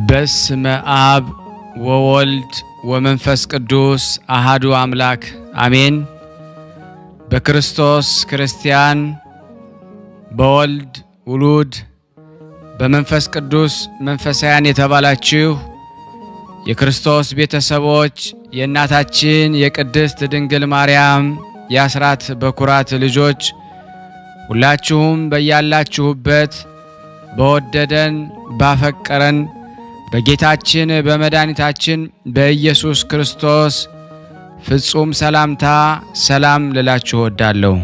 በስመ አብ ወወልድ ወመንፈስ ቅዱስ አሃዱ አምላክ አሜን። በክርስቶስ ክርስቲያን፣ በወልድ ውሉድ፣ በመንፈስ ቅዱስ መንፈሳውያን የተባላችሁ የክርስቶስ ቤተሰቦች የእናታችን የቅድስት ድንግል ማርያም የአስራት በኩራት ልጆች ሁላችሁም በያላችሁበት በወደደን ባፈቀረን በጌታችን በመድኃኒታችን በኢየሱስ ክርስቶስ ፍጹም ሰላምታ ሰላም ልላችሁ እወዳለሁ።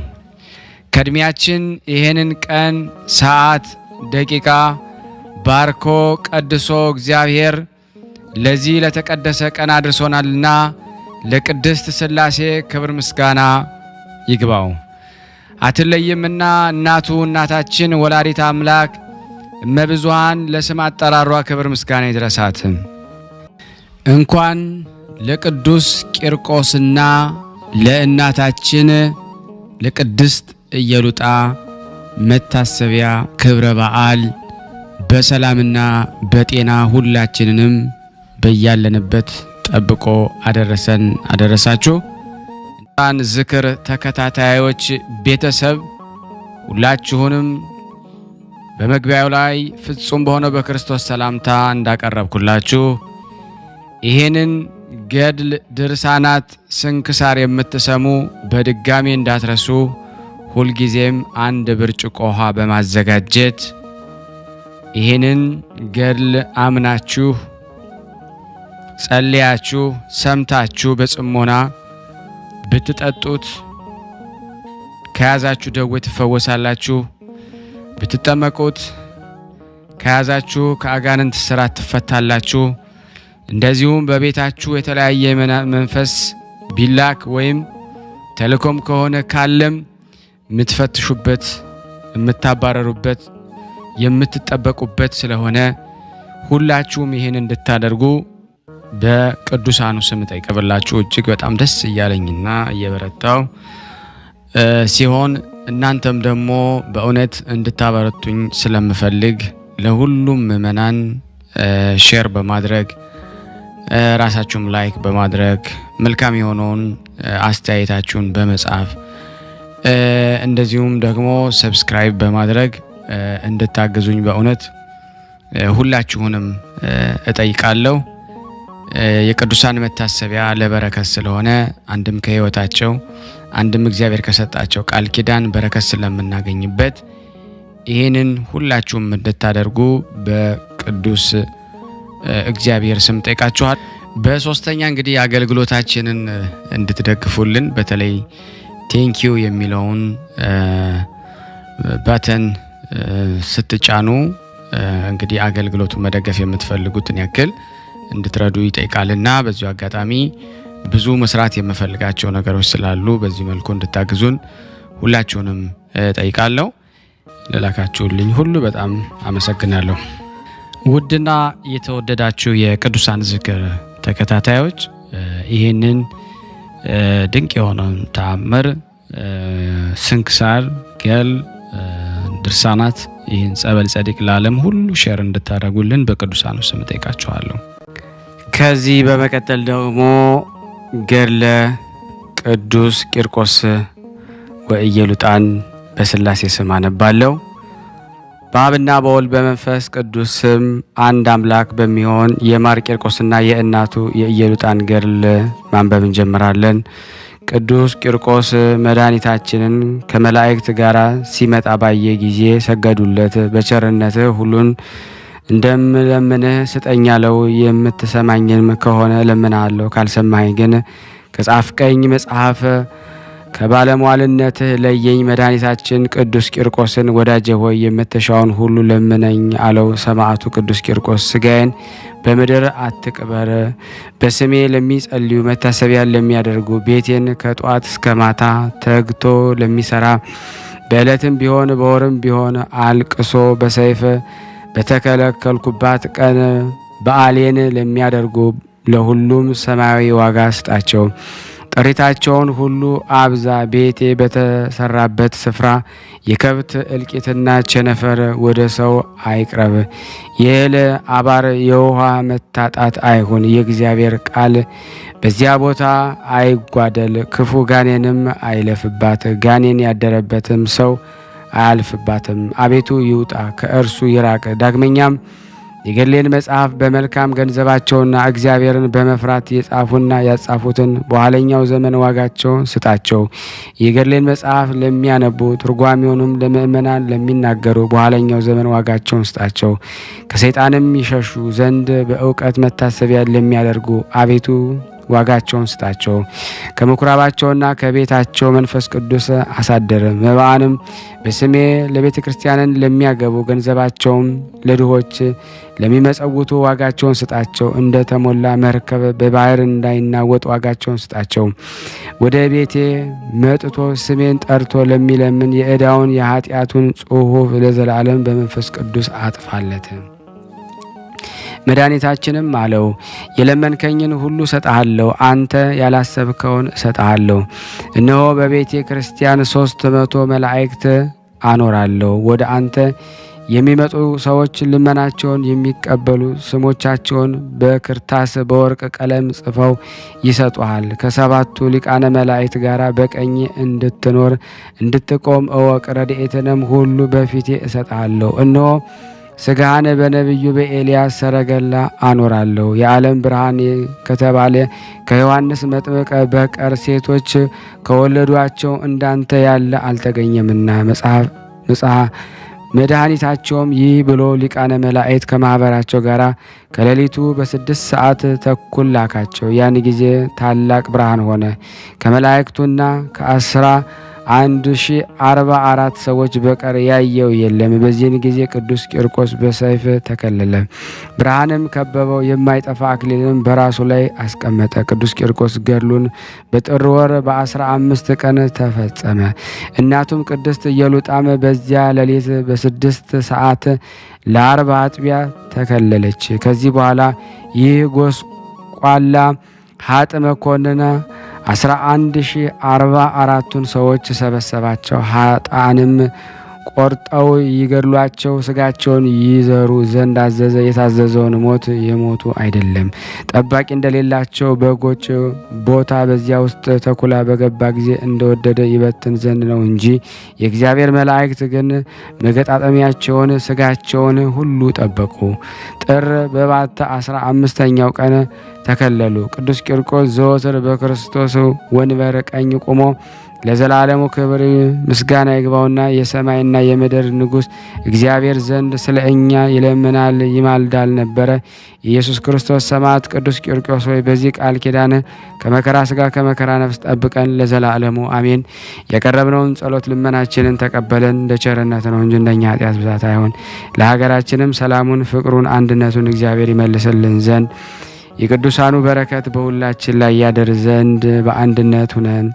ከእድሜያችን ይህንን ቀን ሰዓት ደቂቃ ባርኮ ቀድሶ እግዚአብሔር ለዚህ ለተቀደሰ ቀን አድርሶናልና ለቅድስት ሥላሴ ክብር ምስጋና ይግባው። አትለይምና እናቱ እናታችን ወላዲተ አምላክ እመብዙኃን ለስም አጠራሯ ክብር ምስጋና ይድረሳት። እንኳን ለቅዱስ ቂርቆስና ለእናታችን ለቅድስት ኢየሉጣ መታሰቢያ ክብረ በዓል በሰላምና በጤና ሁላችንንም በያለንበት ጠብቆ አደረሰን አደረሳችሁ። እንኳን ዝክር ተከታታዮች ቤተሰብ ሁላችሁንም በመግቢያው ላይ ፍጹም በሆነው በክርስቶስ ሰላምታ እንዳቀረብኩላችሁ ይሄንን ገድል ድርሳናት ስንክሳር የምትሰሙ በድጋሚ እንዳትረሱ ሁልጊዜም አንድ ብርጭቆ ውሃ በማዘጋጀት ይሄንን ገድል አምናችሁ ጸልያችሁ ሰምታችሁ በጽሞና ብትጠጡት ከያዛችሁ ደዌ ትፈወሳላችሁ። ብትጠመቁት ከያዛችሁ ከአጋንንት ስራት ትፈታላችሁ። እንደዚሁም በቤታችሁ የተለያየ መንፈስ ቢላክ ወይም ተልኮም ከሆነ ካለም የምትፈትሹበት የምታባረሩበት የምትጠበቁበት ስለሆነ ሁላችሁም ይሄን እንድታደርጉ በቅዱሳኑ ስም ጠይቀብላችሁ እጅግ በጣም ደስ እያለኝና እየበረታው ሲሆን እናንተም ደግሞ በእውነት እንድታበረቱኝ ስለምፈልግ ለሁሉም ምእመናን ሼር በማድረግ ራሳችሁም ላይክ በማድረግ መልካም የሆነውን አስተያየታችሁን በመጻፍ እንደዚሁም ደግሞ ሰብስክራይብ በማድረግ እንድታግዙኝ በእውነት ሁላችሁንም እጠይቃለሁ። የቅዱሳን መታሰቢያ ለበረከት ስለሆነ አንድም ከህይወታቸው አንድም እግዚአብሔር ከሰጣቸው ቃል ኪዳን በረከት ስለምናገኝበት ይሄንን ሁላችሁም እንድታደርጉ በቅዱስ እግዚአብሔር ስም ጠይቃችኋል። በሶስተኛ እንግዲህ አገልግሎታችንን እንድትደግፉልን በተለይ ቴንኪዩ የሚለውን ባተን ስትጫኑ እንግዲህ አገልግሎቱን መደገፍ የምትፈልጉትን ያክል እንድትረዱ ይጠይቃልና በዚሁ አጋጣሚ ብዙ መስራት የምፈልጋቸው ነገሮች ስላሉ በዚህ መልኩ እንድታግዙን ሁላችሁንም ጠይቃለሁ። ለላካችሁልኝ ሁሉ በጣም አመሰግናለሁ። ውድና የተወደዳችሁ የቅዱሳን ዝክር ተከታታዮች ይሄንን ድንቅ የሆነውን ተአምር ስንክሳር ገል ድርሳናት ይህን ጸበል ጸዲቅ ለዓለም ሁሉ ሼር እንድታደርጉልን በቅዱሳኑ ስም ጠይቃችኋለሁ። ከዚህ በመቀጠል ደግሞ ገድለ ቅዱስ ቂርቆስ ወኢየሉጣን በሥላሴ ስም አነባለሁ። በአብና በወልድ በመንፈስ ቅዱስ ስም አንድ አምላክ በሚሆን የማር ቂርቆስና የእናቱ የኢየሉጣን ገድል ማንበብ እንጀምራለን። ቅዱስ ቂርቆስ መድኃኒታችንን ከመላእክት ጋር ሲመጣ ባየ ጊዜ ሰገዱለት። በቸርነትህ ሁሉን እንደምለምንህ ስጠኝ አለው። የምትሰማኝም ከሆነ እለምንሃለሁ፣ ካልሰማኸኝ ግን ከጻፍቀኝ መጽሐፍ ከባለሟልነትህ ለየኝ። መድኃኒታችን ቅዱስ ቂርቆስን ወዳጄ ሆይ የምትሻውን ሁሉ ለምነኝ አለው። ሰማዕቱ ቅዱስ ቂርቆስ ሥጋዬን በምድር አትቅበር፣ በስሜ ለሚጸልዩ መታሰቢያን ለሚያደርጉ ቤቴን ከጧት እስከ ማታ ተግቶ ለሚሰራ በዕለትም ቢሆን በወርም ቢሆን አልቅሶ በሰይፍ በተከለከልኩባት ቀን በዓሌን ለሚያደርጉ ለሁሉም ሰማያዊ ዋጋ ስጣቸው። ቅሪታቸውን ሁሉ አብዛ። ቤቴ በተሰራበት ስፍራ የከብት እልቂትና ቸነፈር ወደ ሰው አይቅረብ። የእህል አባር የውሃ መታጣት አይሁን። የእግዚአብሔር ቃል በዚያ ቦታ አይጓደል። ክፉ ጋኔንም አይለፍባት። ጋኔን ያደረበትም ሰው አያልፍባትም። አቤቱ ይውጣ፣ ከእርሱ ይራቅ። ዳግመኛም የገድሌን መጽሐፍ በመልካም ገንዘባቸውና እግዚአብሔርን በመፍራት የጻፉና ያጻፉትን በኋለኛው ዘመን ዋጋቸውን ስጣቸው። የገድሌን መጽሐፍ ለሚያነቡ ትርጓሜውንም ለምእመናን ለሚናገሩ በኋለኛው ዘመን ዋጋቸውን ስጣቸው። ከሰይጣንም ይሸሹ ዘንድ በእውቀት መታሰቢያ ለሚያደርጉ አቤቱ ዋጋቸውን ስጣቸው። ከምኩራባቸውና ከቤታቸው መንፈስ ቅዱስ አሳደረ። መባንም በስሜ ለቤተ ክርስቲያንን ለሚያገቡ ገንዘባቸውም ለድሆች ለሚመጸውቱ ዋጋቸውን ስጣቸው። እንደ ተሞላ መርከብ በባህር እንዳይናወጥ ዋጋቸውን ስጣቸው። ወደ ቤቴ መጥቶ ስሜን ጠርቶ ለሚለምን የዕዳውን የኃጢአቱን ጽሑፍ ለዘላለም በመንፈስ ቅዱስ አጥፋለት። መድኃኒታችንም አለው፣ የለመንከኝን ሁሉ እሰጥሃለሁ፣ አንተ ያላሰብከውን እሰጥሃለሁ። እነሆ በቤተ ክርስቲያን 300 መላእክት አኖራለሁ። ወደ አንተ የሚመጡ ሰዎች ልመናቸውን የሚቀበሉ ስሞቻቸውን በክርታስ በወርቅ ቀለም ጽፈው ይሰጡሃል። ከሰባቱ ሊቃነ መላእክት ጋር በቀኝ እንድትኖር እንድትቆም እወቅ። ረድኤትንም ሁሉ በፊቴ እሰጥሃለሁ። እነሆ ስጋህን በነቢዩ በኤልያስ ሰረገላ አኖራለሁ። የዓለም ብርሃን ከተባለ ከዮሐንስ መጥምቀ በቀር ሴቶች ከወለዷቸው እንዳንተ ያለ አልተገኘምና። መድኃኒታቸውም ይህ ብሎ ሊቃነ መላእክት ከማኅበራቸው ጋር ከሌሊቱ በ6 ሰዓት ተኩል ላካቸው። ያን ጊዜ ታላቅ ብርሃን ሆነ። ከመላእክቱና ከ11,044 ሰዎች በቀር ያየው የለም። በዚህን ጊዜ ቅዱስ ቂርቆስ በሰይፍ ተከለለ። ብርሃንም ከበበው። የማይጠፋ አክሊልም በራሱ ላይ አስቀመጠ። ቅዱስ ቂርቆስ ገድሉን በጥር ወር በ15 ቀን ተፈጸመ። እናቱም ቅድስት ኢየሉጣም በዚያ ሌሊት በ6 ሰዓት ለ40 አጥቢያ ተከለለች። ከዚህ በኋላ ይህ ጎስቋላ ሀጥ መኮንን 11,044ቱን ሰዎች ሰበሰባቸው። ሀጣንም ቆርጠው ይገድሏቸው ስጋቸውን ይዘሩ ዘንድ አዘዘ። የታዘዘውን ሞት የሞቱ አይደለም። ጠባቂ እንደሌላቸው በጎች ቦታ በዚያ ውስጥ ተኩላ በገባ ጊዜ እንደወደደ ይበትን ዘንድ ነው እንጂ። የእግዚአብሔር መላእክት ግን መገጣጠሚያቸውን ስጋቸውን ሁሉ ጠበቁ። ጥር በባተ 15ኛው ቀን ተከለሉ። ቅዱስ ቂርቆስ ዘወትር በክርስቶስ ወንበር ቀኝ ቆሞ ለዘላለሙ ክብር ምስጋና ይግባውና የሰማይና የምድር ንጉሥ እግዚአብሔር ዘንድ ስለ እኛ ይለምናል ይማልዳል ነበረ። ኢየሱስ ክርስቶስ ሰማዕት ቅዱስ ቂርቆስ ሆይ በዚህ ቃል ኪዳን ከመከራ ሥጋ ከመከራ ነፍስ ጠብቀን ለዘላለሙ አሜን። የቀረብነውን ጸሎት ልመናችንን ተቀበለን። እንደ ቸርነት ነው እንጂ እንደኛ ኃጢአት ብዛት አይሆን። ለሀገራችንም ሰላሙን፣ ፍቅሩን፣ አንድነቱን እግዚአብሔር ይመልስልን ዘንድ የቅዱሳኑ በረከት በሁላችን ላይ ያደር ዘንድ በአንድነት ሁነን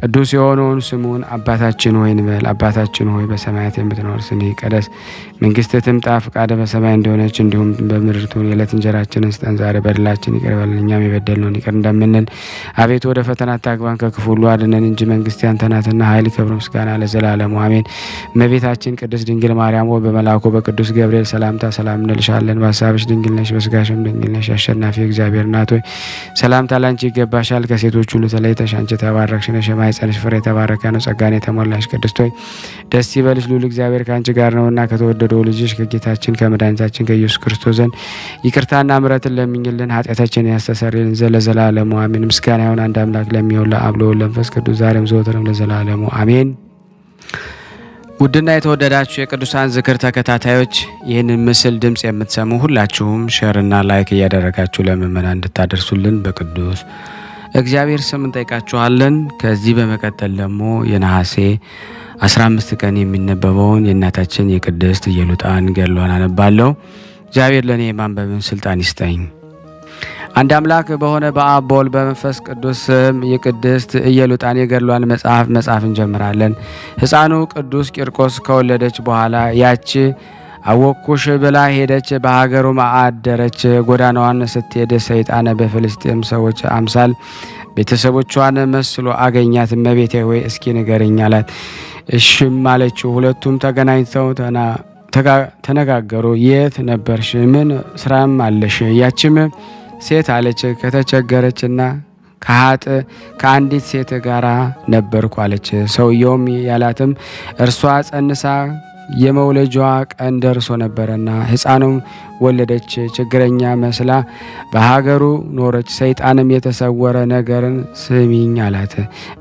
ቅዱስ የሆነውን ስሙን አባታችን ሆይ እንበል። አባታችን ሆይ በሰማያት የምትኖር ስምህ ይቀደስ፣ መንግስትህ ትምጣ፣ ፈቃድህ በሰማይ እንደሆነች እንዲሁም በምድር ትሁን። የዕለት እንጀራችንን ስጠን ዛሬ፣ በደላችን ይቅር በለን እኛም የበደልነውን ይቅር እንደምንል። አቤቱ ወደ ፈተና አታግባን ከክፉ ሁሉ አድነን እንጂ መንግስት ያንተ ናትና፣ ኃይል፣ ክብር፣ ምስጋና ለዘላለሙ አሜን። እመቤታችን ቅድስት ድንግል ማርያም ሆይ በመልአኩ በቅዱስ ገብርኤል ሰላምታ ሰላም እንልሻለን። በሀሳብሽ ድንግል ነሽ፣ በስጋሽም ድንግል ነሽ። አሸናፊ እግዚአብሔር እናት ሆይ ሰላምታ ላንቺ ይገባሻል። ከሴቶች ሁሉ ተለይተሽ አንቺ የተባረክሽ ነሽ፣ የማኅፀንሽ ፍሬ የተባረከ ነው። ጸጋን የተሞላሽ ቅድስት ሆይ ደስ ይበልሽ፣ ልዑል እግዚአብሔር ከአንቺ ጋር ነውና ከተወደደው ልጅሽ ከጌታችን ከመድኃኒታችን ከኢየሱስ ክርስቶስ ዘንድ ይቅርታና ምሕረትን ለምኝልን ኃጢአታችንን ያስተሰርይልን ዘንድ ለዘላለሙ አሜን። ምስጋና ይሁን አንድ አምላክ ለሚሆን ለአብ ለወልድ ለመንፈስ ቅዱስ ዛሬም ዘወትርም ለዘላለሙ አሜን። ውድና የተወደዳችሁ የቅዱሳን ዝክር ተከታታዮች ይህንን ምስል ድምፅ የምትሰሙ ሁላችሁም ሼርና ላይክ እያደረጋችሁ ለምእመናን እንድታደርሱልን በቅዱስ እግዚአብሔር ስም እንጠይቃችኋለን። ከዚህ በመቀጠል ደግሞ የነሐሴ 15 ቀን የሚነበበውን የእናታችን የቅድስት ኢየሉጣን ገድሏን አነባለሁ። እግዚአብሔር ለእኔ የማንበብን ስልጣን ይስጠኝ። አንድ አምላክ በሆነ በአብ በወልድ በመንፈስ ቅዱስ ስም የቅድስት ኢየሉጣን የገድሏን መጽሐፍ እንጀምራለን። ሕፃኑ ቅዱስ ቂርቆስ ከወለደች በኋላ ያች አወኩሽ ብላ ሄደች፣ በሀገሩ አደረች። ጎዳናዋን ስትሄድ ሰይጣን በፍልስጤም ሰዎች አምሳል ቤተሰቦቿን መስሎ አገኛት። እመቤቴ ሆይ እስኪ ንገረኝ አላት። እሽም አለችው። ሁለቱም ተገናኝተው ተነጋገሩ። የት ነበርሽ? ምን ስራም አለሽ? ያችም ሴት አለች ከተቸገረችና ከአንዲት ሴት ጋራ ነበርኩ አለች። ሰውየውም ያላትም እርሷ ጸንሳ የመውለጃዋ ቀን ደርሶ ነበርና ሕፃኑም ወለደች። ችግረኛ መስላ በሀገሩ ኖረች። ሰይጣንም የተሰወረ ነገርን ስሚኝ አላት።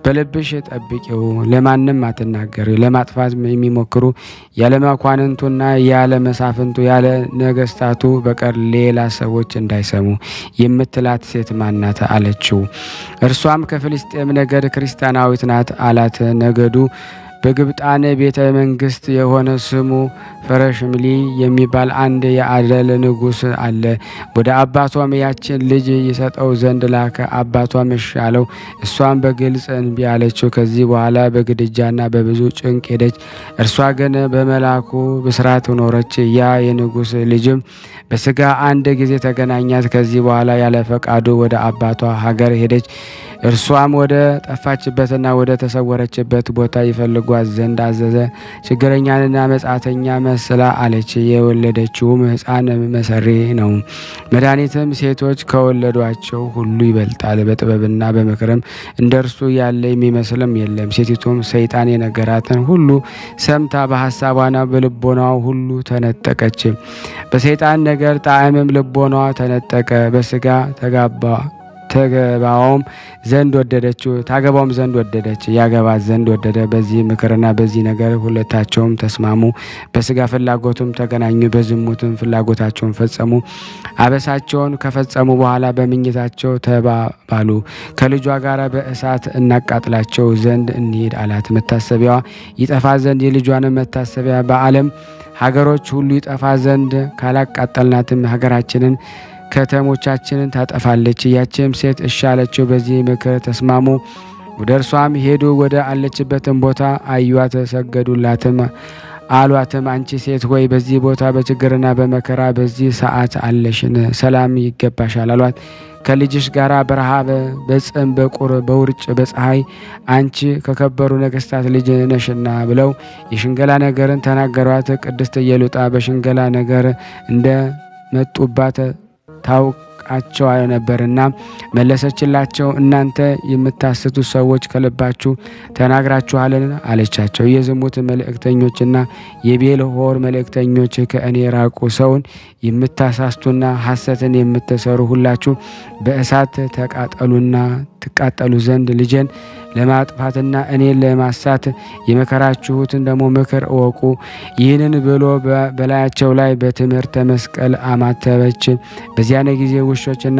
በልብሽ ጠብቂው፣ ለማንም አትናገሪ። ለማጥፋት የሚሞክሩ ያለ መኳንንቱና ያለ መሳፍንቱ ያለ ነገስታቱ በቀር ሌላ ሰዎች እንዳይሰሙ የምትላት ሴት ማናት አለችው። እርሷም ከፍልስጤም ነገድ ክርስቲያናዊት ናት አላት። ነገዱ በግብጣን ቤተ መንግስት የሆነ ስሙ ፈረሽምሊ የሚባል አንድ የአደል ንጉስ አለ። ወደ አባቷም ያችን ልጅ ይሰጠው ዘንድ ላከ። አባቷም እሺ አለው። እሷም በግልጽ እንቢ አለችው። ከዚህ በኋላ በግድጃና በብዙ ጭንቅ ሄደች። እርሷ ግን በመላኩ ብስራት ኖረች። ያ የንጉስ ልጅም በስጋ አንድ ጊዜ ተገናኛት። ከዚህ በኋላ ያለ ፈቃዱ ወደ አባቷ ሀገር ሄደች። እርሷም ወደ ጠፋችበትና ወደ ተሰወረችበት ቦታ ይፈልጓት ዘንድ አዘዘ። ችግረኛንና መጻተኛ መስላ አለች። የወለደችውም ሕፃን መሰሪ ነው። መድኃኒትም ሴቶች ከወለዷቸው ሁሉ ይበልጣል። በጥበብና በምክርም እንደ እርሱ ያለ የሚመስልም የለም። ሴቲቱም ሰይጣን የነገራትን ሁሉ ሰምታ በሀሳቧና በልቦናዋ ሁሉ ተነጠቀች። በሰይጣን ነገር ጣዕምም ልቦናዋ ተነጠቀ። በስጋ ታገባውም ዘንድ ወደደች፣ ያገባት ዘንድ ወደደ። በዚህ ምክርና በዚህ ነገር ሁለታቸውም ተስማሙ። በስጋ ፍላጎቱም ተገናኙ፣ በዝሙትም ፍላጎታቸውን ፈጸሙ። አበሳቸውን ከፈጸሙ በኋላ በምኝታቸው ተባባሉ። ከልጇ ጋር በእሳት እናቃጥላቸው ዘንድ እንሂድ አላት። መታሰቢያዋ ይጠፋ ዘንድ የልጇን መታሰቢያ በዓለም ሀገሮች ሁሉ ይጠፋ ዘንድ ካላቃጠልናትም ሀገራችንን ከተሞቻችንን ታጠፋለች። ያችም ሴት እሺ አለችው። በዚህ ምክር ተስማሙ። ወደ እርሷም ሄዱ። ወደ አለችበትም ቦታ አዩአት፣ ሰገዱላትም። አሏትም አንቺ ሴት ሆይ በዚህ ቦታ በችግርና በመከራ በዚህ ሰዓት አለሽን፣ ሰላም ይገባሻል አሏት። ከልጅሽ ጋራ በረሃብ በጽም በቁር በውርጭ በፀሐይ አንቺ ከከበሩ ነገስታት ልጅ ነሽና ብለው የሽንገላ ነገርን ተናገሯት። ቅድስት ኢየሉጣ በሽንገላ ነገር እንደ መጡባት ታውቃቸው ነበርና መለሰችላቸው። እናንተ የምታስቱ ሰዎች ከልባችሁ ተናግራችኋልን አለቻቸው። የዝሙት መልእክተኞችና የቤልሆር መልእክተኞች ከእኔ ራቁ። ሰውን የምታሳስቱና ሐሰትን የምትሰሩ ሁላችሁ በእሳት ተቃጠሉና ትቃጠሉ ዘንድ ልጄን ለማጥፋትና እኔን ለማሳት የመከራችሁትን ደግሞ ምክር እወቁ። ይህንን ብሎ በላያቸው ላይ በትምህርተ መስቀል አማተበች። በዚያን ጊዜ ውሾችና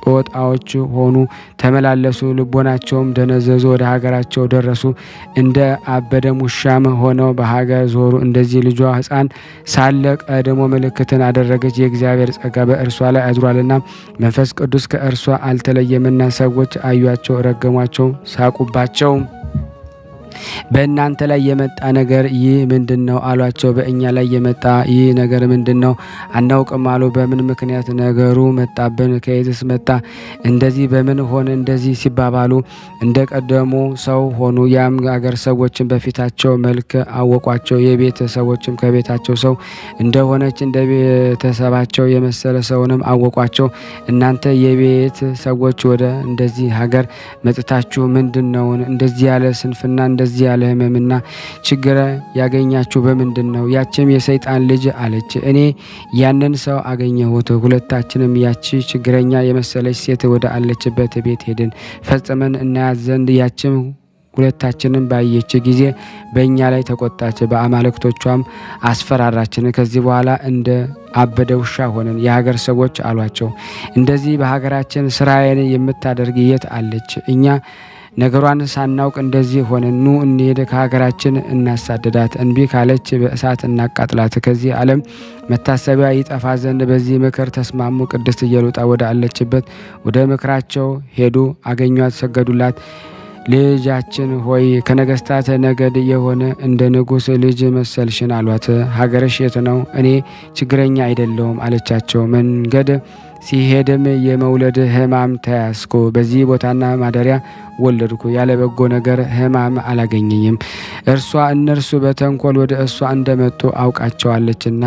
ጦጣዎች ሆኑ፣ ተመላለሱ። ልቦናቸውም ደነዘዙ። ወደ ሀገራቸው ደረሱ። እንደ አበደም ውሻም ሆነው በሀገር ዞሩ። እንደዚህ ልጇ ሕፃን ሳለ ቀድሞ ምልክትን አደረገች። የእግዚአብሔር ጸጋ በእርሷ ላይ አድሯልና መንፈስ ቅዱስ ከእርሷ አልተለየምና ሰዎች አዩአቸው፣ ረገሟቸው፣ ሳቁባቸው። በእናንተ ላይ የመጣ ነገር ይህ ምንድን ነው አሏቸው። በእኛ ላይ የመጣ ይህ ነገር ምንድን ነው አናውቅም አሉ። በምን ምክንያት ነገሩ መጣብን? ከየትስ መጣ? እንደዚህ በምን ሆነ? እንደዚህ ሲባባሉ እንደ ቀደሙ ሰው ሆኑ። ያም አገር ሰዎችን በፊታቸው መልክ አወቋቸው። የቤት ሰዎችም ከቤታቸው ሰው እንደሆነች እንደ ቤተሰባቸው የመሰለ ሰውንም አወቋቸው። እናንተ የቤት ሰዎች ወደ እንደዚህ ሀገር መጥታችሁ ምንድን ነው እንደዚህ ያለ ስንፍና እንደዚህ ያለ ሕመምና ችግር ያገኛችሁ በምንድን ነው? ያችም የሰይጣን ልጅ አለች። እኔ ያንን ሰው አገኘሁት። ሁለታችንም ያቺ ችግረኛ የመሰለች ሴት ወደ አለችበት ቤት ሄድን ፈጽመን እናያት ዘንድ። ያችም ሁለታችንም ባየች ጊዜ በእኛ ላይ ተቆጣች፣ በአማልክቶቿም አስፈራራችን። ከዚህ በኋላ እንደ አበደ ውሻ ሆነን። የሀገር ሰዎች አሏቸው፣ እንደዚህ በሀገራችን ስራዬን የምታደርግ የት አለች? እኛ ነገሯን ሳናውቅ እንደዚህ ሆነን ኑ እንሄድ፣ ከሀገራችን እናሳደዳት። እንቢ ካለች በእሳት እናቃጥላት፣ ከዚህ ዓለም መታሰቢያ ይጠፋ ዘንድ። በዚህ ምክር ተስማሙ። ቅድስት ኢየሉጣ ወደ አለችበት ወደ ምክራቸው ሄዱ፣ አገኟት፣ ሰገዱላት። ልጃችን ሆይ ከነገስታት ነገድ የሆነ እንደ ንጉሥ ልጅ መሰልሽን አሏት። ሀገርሽ የት ነው? እኔ ችግረኛ አይደለሁም አለቻቸው። መንገድ ሲሄድም የመውለድ ሕማም ተያዝኩ። በዚህ ቦታና ማደሪያ ወለድኩ። ያለ በጎ ነገር ሕማም አላገኘኝም። እነርሱ በተንኮል ወደ እሷ እንደመጡ አውቃቸዋለችና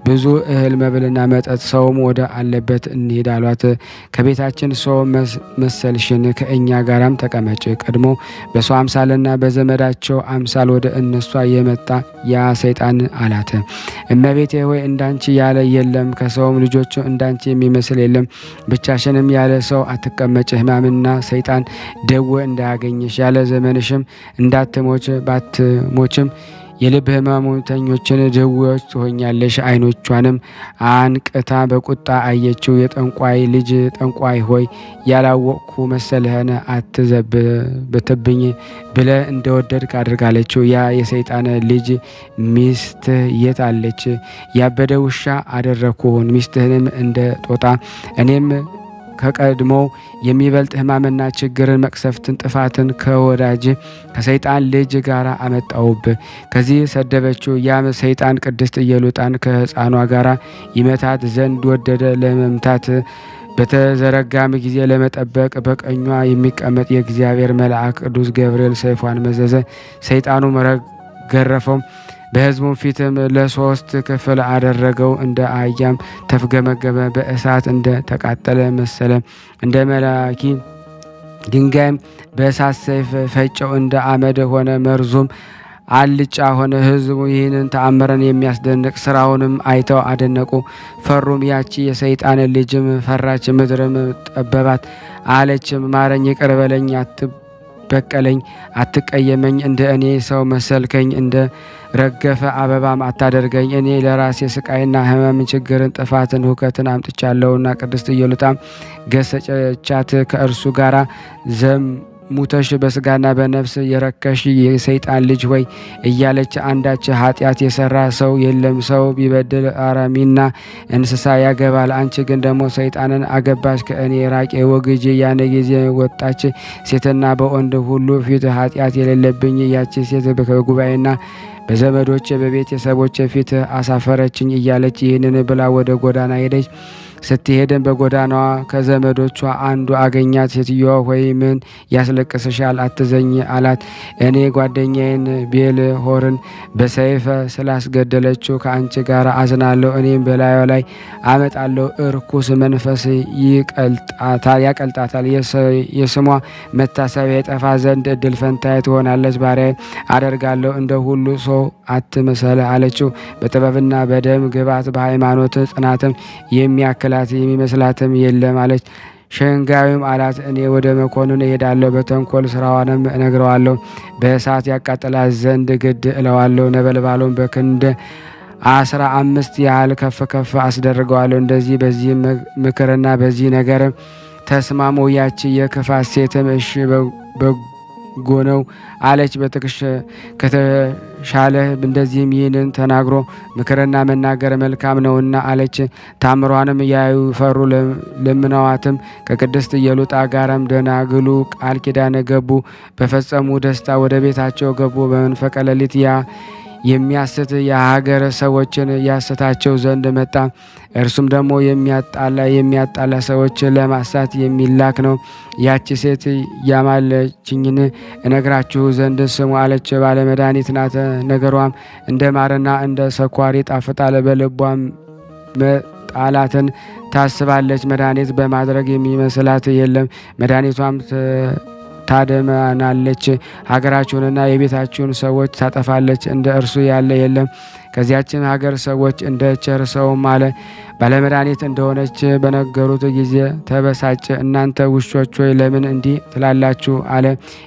ብዙ እህል መብልና መጠጥ ሰውም ወደ አለበት እንሂድ አሏት። ከቤታችን ሰው መሰልሽን ከእኛ ጋራም ተቀመጭ። ቀድሞ በሰው አምሳልና በዘመዳቸው አምሳል ወደ እነሷ የመጣ ያ ሰይጣን አላት። እመቤቴ ሆይ እንዳንቺ ያለ የለም፣ ከሰውም ልጆች እንዳንቺ የሚመስል የለም። ብቻሽንም ያለ ሰው አትቀመጭ። ሕማምና ሰይጣን ደዌ እንዳያገኝሽ ያለ ዘመንሽም እንዳትሞች፣ ባትሞችም የልብ ሕመምተኞችን ድውዮች ትሆኛለሽ። ዓይኖቿንም አንቅታ በቁጣ አየችው። የጠንቋይ ልጅ ጠንቋይ ሆይ ያላወቅኩ መሰልህን? አትዘብትብኝ ብለ እንደወደድክ አድርጋለችው። ያ የሰይጣን ልጅ ሚስት የት አለች? ያበደ ውሻ አደረግኩህን ሚስትህንም እንደ ጦጣ እኔም ከቀድሞ የሚበልጥ ሕማምና ችግርን፣ መቅሰፍትን፣ ጥፋትን ከወዳጅ ከሰይጣን ልጅ ጋር አመጣውብ። ከዚህ ሰደበችው። ያም ሰይጣን ቅድስት ኢየሉጣን ከሕፃኗ ጋር ይመታት ዘንድ ወደደ። ለመምታት በተዘረጋም ጊዜ ለመጠበቅ በቀኟ የሚቀመጥ የእግዚአብሔር መልአክ ቅዱስ ገብርኤል ሰይፏን መዘዘ። ሰይጣኑም ገረፈው። በሕዝቡ ፊትም ለ3 ክፍል አደረገው። እንደ አህያም ተፍገመገመ። በእሳት እንደ ተቃጠለ መሰለ። እንደ መላኪ ድንጋይም በእሳት ሰይፍ ፈጨው። እንደ አመድ ሆነ። መርዙም አልጫ ሆነ። ሕዝቡ ይህንን ተአምረን የሚያስደንቅ ስራውንም አይተው አደነቁ፣ ፈሩም። ያቺ የሰይጣን ልጅም ፈራች። ምድርም ጠበባት። አለችም ማረኝ፣ ይቅር በለኝ፣ በቀለኝ፣ አትቀየመኝ። እንደ እኔ ሰው መሰልከኝ፣ እንደ ረገፈ አበባም አታደርገኝ። እኔ ለራሴ ስቃይና ሕመም፣ ችግርን፣ ጥፋትን፣ ሁከትን አምጥቻለሁና። ቅድስት ኢየሉጣም ገሰጨቻት። ከእርሱ ጋራ ሙተሽ በስጋና በነፍስ የረከሽ የሰይጣን ልጅ ሆይ እያለች አንዳች ኃጢአት የሰራ ሰው የለም። ሰው ቢበድል አራሚና እንስሳ ያገባል። አንቺ ግን ደግሞ ሰይጣንን አገባሽ። ከእኔ ራቄ ወግጄ። ያን ጊዜ ወጣች። ሴትና በወንድ ሁሉ ፊት ኃጢአት የሌለብኝ ያቺ ሴት በጉባኤና በዘመዶቼ በቤተሰቦቼ ፊት አሳፈረችኝ እያለች ይህንን ብላ ወደ ጎዳና ሄደች። ስትሄድን በጎዳናዋ ከዘመዶቿ አንዱ አገኛት። ሴትዮዋ ሆይ ምን ያስለቅስሻል? አትዘኝ አላት። እኔ ጓደኛዬን ቤልሆርን በሰይፍ ስላስገደለችው ከአንቺ ጋር አዝናለሁ። እኔም በላዩ ላይ አመጣለሁ። እርኩስ መንፈስ ያቀልጣታል። የስሟ መታሰቢያ የጠፋ ዘንድ እድል ፈንታዬ ትሆናለች። ባሪያዬ አደርጋለሁ። እንደ ሁሉ ሰው አትመሰል አለችው። በጥበብና በደም ግባት በሃይማኖት ጽናትም የሚያክላት የሚመስላትም የለም አለች። ሸንጋዩም አላት እኔ ወደ መኮንን እሄዳለሁ፣ በተንኮል ስራዋንም እነግረዋለሁ፣ በእሳት ያቃጥላት ዘንድ ግድ እለዋለሁ። ነበልባሉን በክንድ 15 ያህል ከፍ ከፍ አስደርገዋለሁ። እንደዚህ በዚህ ምክርና በዚህ ነገር ተስማሙ። ያቺ የክፋት ሴትም እሺ በጎ ነው አለች። በጥቅሽ ከተሻለ እንደዚህም ይህንን ተናግሮ ምክርና መናገር መልካም ነውና አለች። ታምሯንም ያዩ ፈሩ። ለምነዋትም ከቅድስት ኢየሉጣ ጋርም ደናግሉ ቃል ኪዳን ገቡ። በፈጸሙ ደስታ ወደ ቤታቸው ገቡ። በመንፈቀ ሌሊት የሚያስት የሀገር ሰዎችን ያስታቸው ዘንድ መጣ። እርሱም ደግሞ የሚያጣላ ሰዎችን ለማሳት የሚላክ ነው። ያቺ ሴት ያማለችኝን እነግራችሁ ዘንድ ስሙ አለች። ባለመድኃኒት ናት። ነገሯም እንደ ማርና እንደ ሰኳር ይጣፍጣል። በልቧም መጣላትን ታስባለች። መድኃኒት በማድረግ የሚመስላት የለም። መድኃኒቷም ታደማናለች። ሀገራችሁንና የቤታችሁን ሰዎች ታጠፋለች። እንደ እርሱ ያለ የለም። ከዚያችን ሀገር ሰዎች እንደ ቸር ሰውም አለ። ባለመድኃኒት እንደሆነች በነገሩት ጊዜ ተበሳጨ። እናንተ ውሾች ሆይ ለምን እንዲህ ትላላችሁ? አለ።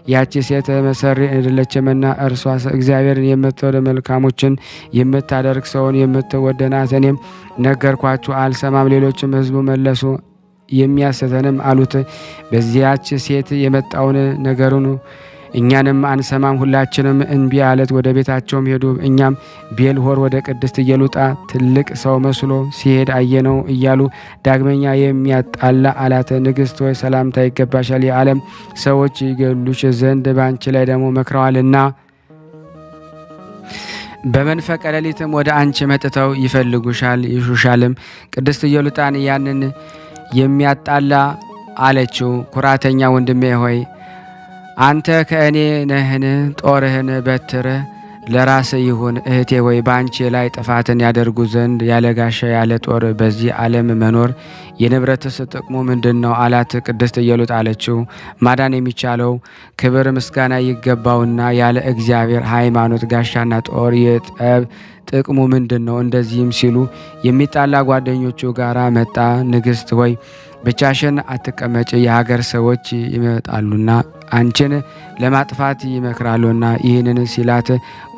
ያቺ ሴት መሰሪ አይደለችምና እርሷ እግዚአብሔርን የምትወድ መልካሞችን የምታደርግ ሰውን የምትወድ ናት። እኔም ነገርኳችሁ አልሰማም። ሌሎችም ሕዝቡ መለሱ የሚያስተንም አሉት። በዚያች ሴት የመጣውን ነገሩን እኛንም አንሰማም። ሁላችንም እንቢ አለት። ወደ ቤታቸውም ሄዱ። እኛም ቤልሆር ወደ ቅድስት ኢየሉጣ ትልቅ ሰው መስሎ ሲሄድ አየነው እያሉ ዳግመኛ የሚያጣላ አላት። ንግሥት ሆይ ሰላምታ ይገባሻል። የዓለም ሰዎች ይገሉሽ ዘንድ በአንቺ ላይ ደግሞ መክረዋልና በመንፈቀ ሌሊትም ወደ አንቺ መጥተው ይፈልጉሻል፣ ይሹሻልም። ቅድስት ኢየሉጣን ያንን የሚያጣላ አለችው። ኩራተኛ ወንድሜ ሆይ አንተ ከእኔ ነህን? ጦርህን በትርህ ለራስ ይሁን። እህቴ ሆይ በአንቺ ላይ ጥፋትን ያደርጉ ዘንድ ያለ ጋሻ ያለ ጦር በዚህ ዓለም መኖር የንብረትስ ጥቅሙ ምንድን ነው? አላት። ቅድስት ኢየሉጣ አለችው፣ ማዳን የሚቻለው ክብር ምስጋና ይገባውና ያለ እግዚአብሔር ሃይማኖት ጋሻና ጦር የጠብ ጥቅሙ ምንድን ነው? እንደዚህም ሲሉ የሚጣላ ጓደኞቹ ጋራ መጣ። ንግሥት ሆይ ብቻሽን አትቀመጭ፣ የሀገር ሰዎች ይመጣሉና አንቺን ለማጥፋት ይመክራሉና። ይህንን ሲላት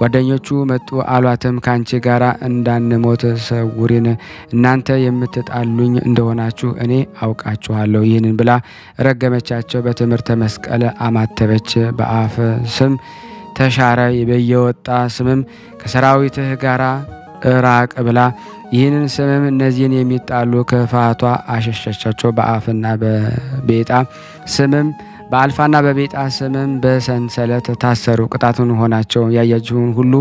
ጓደኞቹ መጡ። አሏትም ካንቺ ጋር እንዳንሞት ሰውሪን፣ እናንተ የምትጣሉኝ እንደሆናችሁ እኔ አውቃችኋለሁ። ይህንን ብላ ረገመቻቸው። በትምህርተ መስቀል አማተበች። በአፍ ስም ተሻረ። በየወጣ ስምም ከሰራዊትህ ጋራ ራቅ ብላ ይህንን ስምም እነዚህን የሚጣሉ ክፋቷ አሸሸቻቸው። በአፍና በቤጣ ስምም በአልፋና በቤጣ ስምም በሰንሰለት ታሰሩ። ቅጣቱን ሆናቸው። ያያችሁን ሁሉ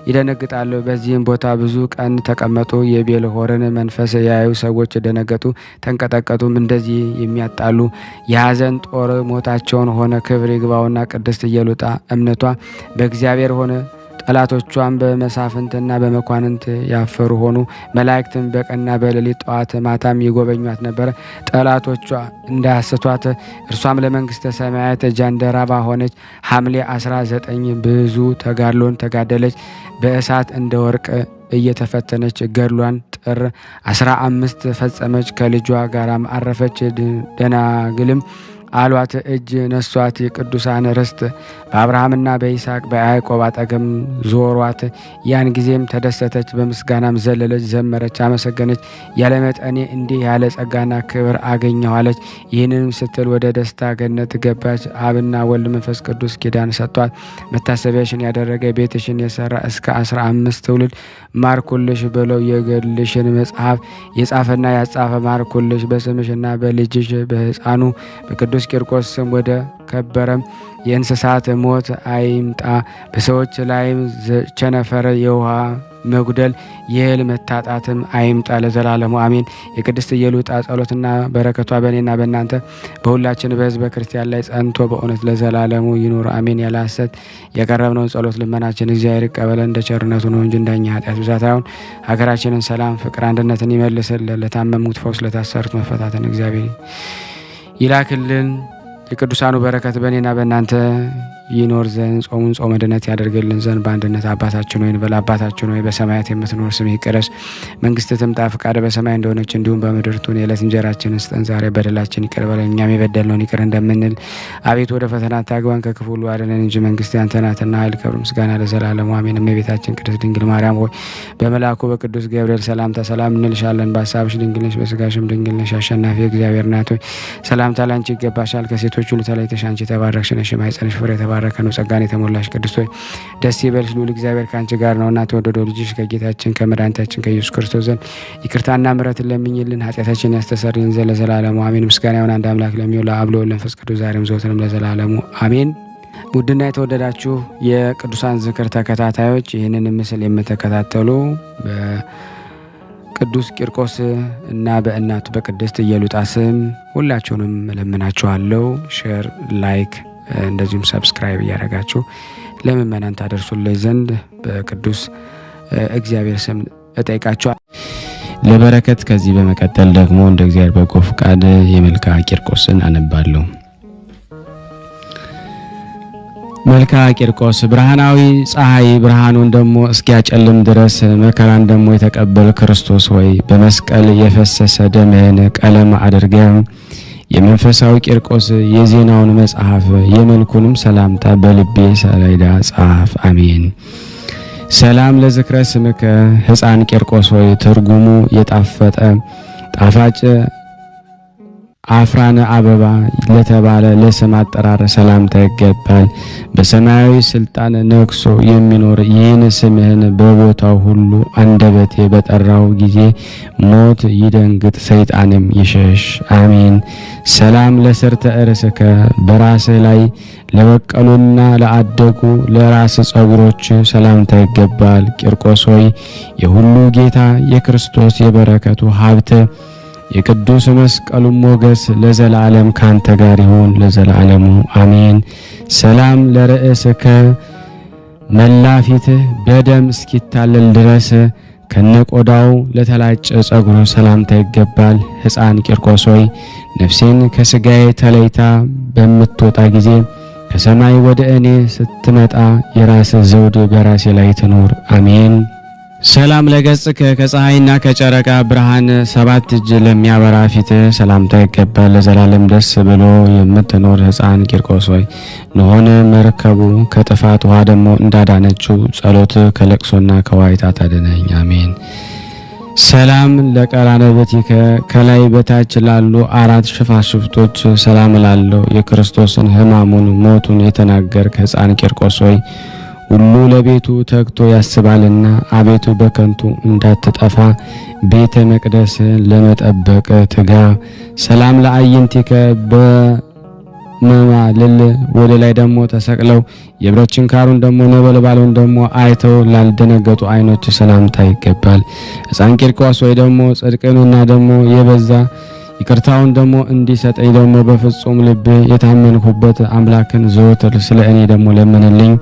ይደነግጣሉ። በዚህም ቦታ ብዙ ቀን ተቀመጡ። የቤልሆርን መንፈስ ያዩ ሰዎች ደነገጡ፣ ተንቀጠቀጡም። እንደዚህ የሚያጣሉ የሐዘን ጦር ሞታቸውን ሆነ። ክብር ይግባውና ቅድስት ኢየሉጣ እምነቷ በእግዚአብሔር ሆነ። ጠላቶቿን በመሳፍንትና በመኳንንት ያፈሩ ሆኑ። መላእክትም በቀንና በሌሊት ጠዋት ማታም ይጎበኟት ነበር፣ ጠላቶቿ እንዳያስቷት። እርሷም ለመንግስተ ሰማያት ጃንደረባ ሆነች። ሐምሌ 19 ብዙ ተጋድሎን ተጋደለች። በእሳት እንደ ወርቅ እየተፈተነች ገድሏን ጥር 15 ፈጸመች። ከልጇ ጋራም አረፈች። ደናግልም አሏት፣ እጅ ነሷት። የቅዱሳን ርስት በአብርሃምና በይስሐቅ በያዕቆብ አጠገም ዞሯት። ያን ጊዜም ተደሰተች፣ በምስጋናም ዘለለች፣ ዘመረች፣ አመሰገነች። ያለመጠኔ እንዲህ ያለ ጸጋና ክብር አገኘኋለች። ይህንንም ስትል ወደ ደስታ ገነት ገባች። አብና ወልድ መንፈስ ቅዱስ ኪዳን ሰጥቷት። መታሰቢያሽን ያደረገ ቤትሽን የሰራ እስከ 15 ትውልድ ማርኩልሽ ብለው የገድልሽን መጽሐፍ የጻፈና ያጻፈ ማርኩልሽ። በስምሽና በልጅሽ በሕፃኑ በቅዱስ ቂርቆስ ስም ወደ ከበረም የእንስሳት ሞት አይምጣ፣ በሰዎች ላይም ቸነፈር፣ የውሃ መጉደል፣ የእህል መታጣትም አይምጣ ለዘላለሙ አሜን። የቅድስት ኢየሉጣ ጸሎትና በረከቷ በእኔና በእናንተ በሁላችን በሕዝበ ክርስቲያን ላይ ጸንቶ በእውነት ለዘላለሙ ይኑር አሜን። ያለ ሐሰት የቀረብነውን ጸሎት ልመናችን እግዚአብሔር ይቀበለን፣ እንደ ቸርነቱ ነው እንጂ እንደኛ ኃጢአት ብዛት አይሁን። ሀገራችንን ሰላም፣ ፍቅር፣ አንድነትን ይመልስልን። ለታመሙት ፈውስ፣ ለታሰሩት መፈታትን እግዚአብሔር ይላክልን። የቅዱሳኑ በረከት በእኔና በእናንተ ይኖር ዘንድ ጾሙን ጾመ ድነት ያደርግልን ዘንድ በአንድነት አባታችን ሆይ እንበል። አባታችን ሆይ በሰማያት የምትኖር ስምህ ይቀደስ፣ መንግስትህ ትምጣ፣ ፈቃድህ በሰማይ እንደሆነች እንዲሁም በምድር ትሁን። የዕለት እንጀራችንን ስጠን ዛሬ፣ በደላችን ይቅር በለን እኛም የበደልነውን ይቅር እንደምንል። አቤቱ ወደ ፈተና አታግባን ከክፉ ሁሉ አድነን እንጂ መንግስት ያንተ ናትና ኃይል፣ ክብር፣ ምስጋና ለዘላለሙ አሜን። እመቤታችን ቅድስት ድንግል ማርያም ሆይ በመልአኩ በቅዱስ ገብርኤል ሰላምታ ሰላም እንልሻለን። በሀሳብሽ ድንግል ነሽ፣ በስጋሽም ድንግል ነሽ። አሸናፊ እግዚአብሔር ናት ሆይ ሰላምታ ላንቺ ይገባሻል። ከሴቶች ሁሉ ተለይተሽ አንቺ የተባረክሽ ነሽ፣ የማኅፀንሽ ፍሬ የተባረከ ነው። ጸጋን የተሞላሽ ቅድስት ሆይ ደስ ይበልሽ፣ ልዑል እግዚአብሔር ከአንቺ ጋር ነውና ተወደደው ልጅሽ ከጌታችን ከመድኃኒታችን ከኢየሱስ ክርስቶስ ዘንድ ይቅርታና ምሕረትን ለምኝልን ኃጢአታችንን ያስተሰርይልን ዘንድ ለዘላለሙ አሜን። ምስጋና ይሁን አንድ አምላክ ለሚሆን ለአብ ለወልድ ለመንፈስ ቅዱስ ዛሬም ዘወትርም ለዘላለሙ አሜን። ውድና የተወደዳችሁ የቅዱሳን ዝክር ተከታታዮች ይህንን ምስል የምትከታተሉ ቅዱስ ቂርቆስ እና በእናቱ በቅድስት ኢየሉጣ ስም ሁላችሁንም እለምናችኋለሁ። ሼር፣ ላይክ እንደዚሁም ሰብስክራይብ እያደረጋችሁ ለምእመናን ታደርሱልኝ ዘንድ በቅዱስ እግዚአብሔር ስም እጠይቃችኋል። ለበረከት ከዚህ በመቀጠል ደግሞ እንደ እግዚአብሔር በጎ ፈቃድ የመልክዓ ቂርቆስን አነባለሁ። መልክዓ ቂርቆስ ብርሃናዊ ፀሐይ ብርሃኑን ደግሞ እስኪያጨልም ድረስ መከራን ደግሞ የተቀበል ክርስቶስ ሆይ በመስቀል የፈሰሰ ደምህን ቀለም አድርገህ የመንፈሳዊ ቂርቆስ የዜናውን መጽሐፍ የመልኩንም ሰላምታ በልቤ ሰሌዳ ጻፍ። አሜን። ሰላም ለዝክረ ስምከ ሕፃን ቂርቆስ ሆይ ትርጉሙ የጣፈጠ ጣፋጭ አፍራነ አበባ ለተባለ ለስም አጠራር ሰላምታ ይገባል። በሰማያዊ ስልጣን ነግሶ የሚኖር ይህን ስምህን በቦታው ሁሉ አንደበቴ በጠራው ጊዜ ሞት ይደንግጥ፣ ሰይጣንም ይሸሽ። አሜን። ሰላም ለስርተ እርስከ በራስህ ላይ ለበቀሉና ለአደጉ ለራስ ጸጉሮች ሰላምታ ይገባል። ቂርቆስ ሆይ የሁሉ ጌታ የክርስቶስ የበረከቱ ሀብት የቅዱስ መስቀሉ ሞገስ ለዘላለም ካንተ ጋር ይሁን ለዘላለሙ አሜን። ሰላም ለርእስከ መላፊትህ በደም እስኪታለል ድረስ ከነቆዳው ለተላጨ ጸጉሩ ሰላምታ ይገባል። ሕፃን ቂርቆስ ሆይ ነፍሴን ከስጋዬ ተለይታ በምትወጣ ጊዜ ከሰማይ ወደ እኔ ስትመጣ የራስ ዘውድ በራሴ ላይ ትኖር አሜን። ሰላም ለገጽከ ከፀሐይና ከጨረቃ ብርሃን 7 እጅ ለሚያበራ ፊት ሰላምታ ይገባል። ለዘላለም ደስ ብሎ የምትኖር ሕፃን ቂርቆስ ሆይ ንሆነ መርከቡ ከጥፋት ውሃ ደግሞ እንዳዳነችው ጸሎት ከለቅሶና ከዋይታ ታድነኝ አሜን። ሰላም ለቀራንብትከ ከላይ በታች ላሉ 4 ሽፋሽፍቶች ሰላም ላለው የክርስቶስን ሕማሙን ሞቱን የተናገርክ ሕፃን ቂርቆስ ሆይ ሁሉ ለቤቱ ተግቶ ያስባልና አቤቱ በከንቱ እንዳትጠፋ ቤተ መቅደስን ለመጠበቅ ትጋ። ሰላም ለአይንቲከ በመማልል ወደ ላይ ደግሞ ተሰቅለው የብረት ችንካሩን ደግሞ ነበልባሉን ደግሞ አይተው ላልደነገጡ አይኖች ሰላምታ ይገባል። ሕፃን ቂርቆስ ወይ ደግሞ ጽድቅንና ደግሞ የበዛ ይቅርታውን ደግሞ እንዲሰጠኝ ደግሞ በፍጹም ልብ የታመንኩበት አምላክን ዘወትር ስለ እኔ ደግሞ ለምንልኝ።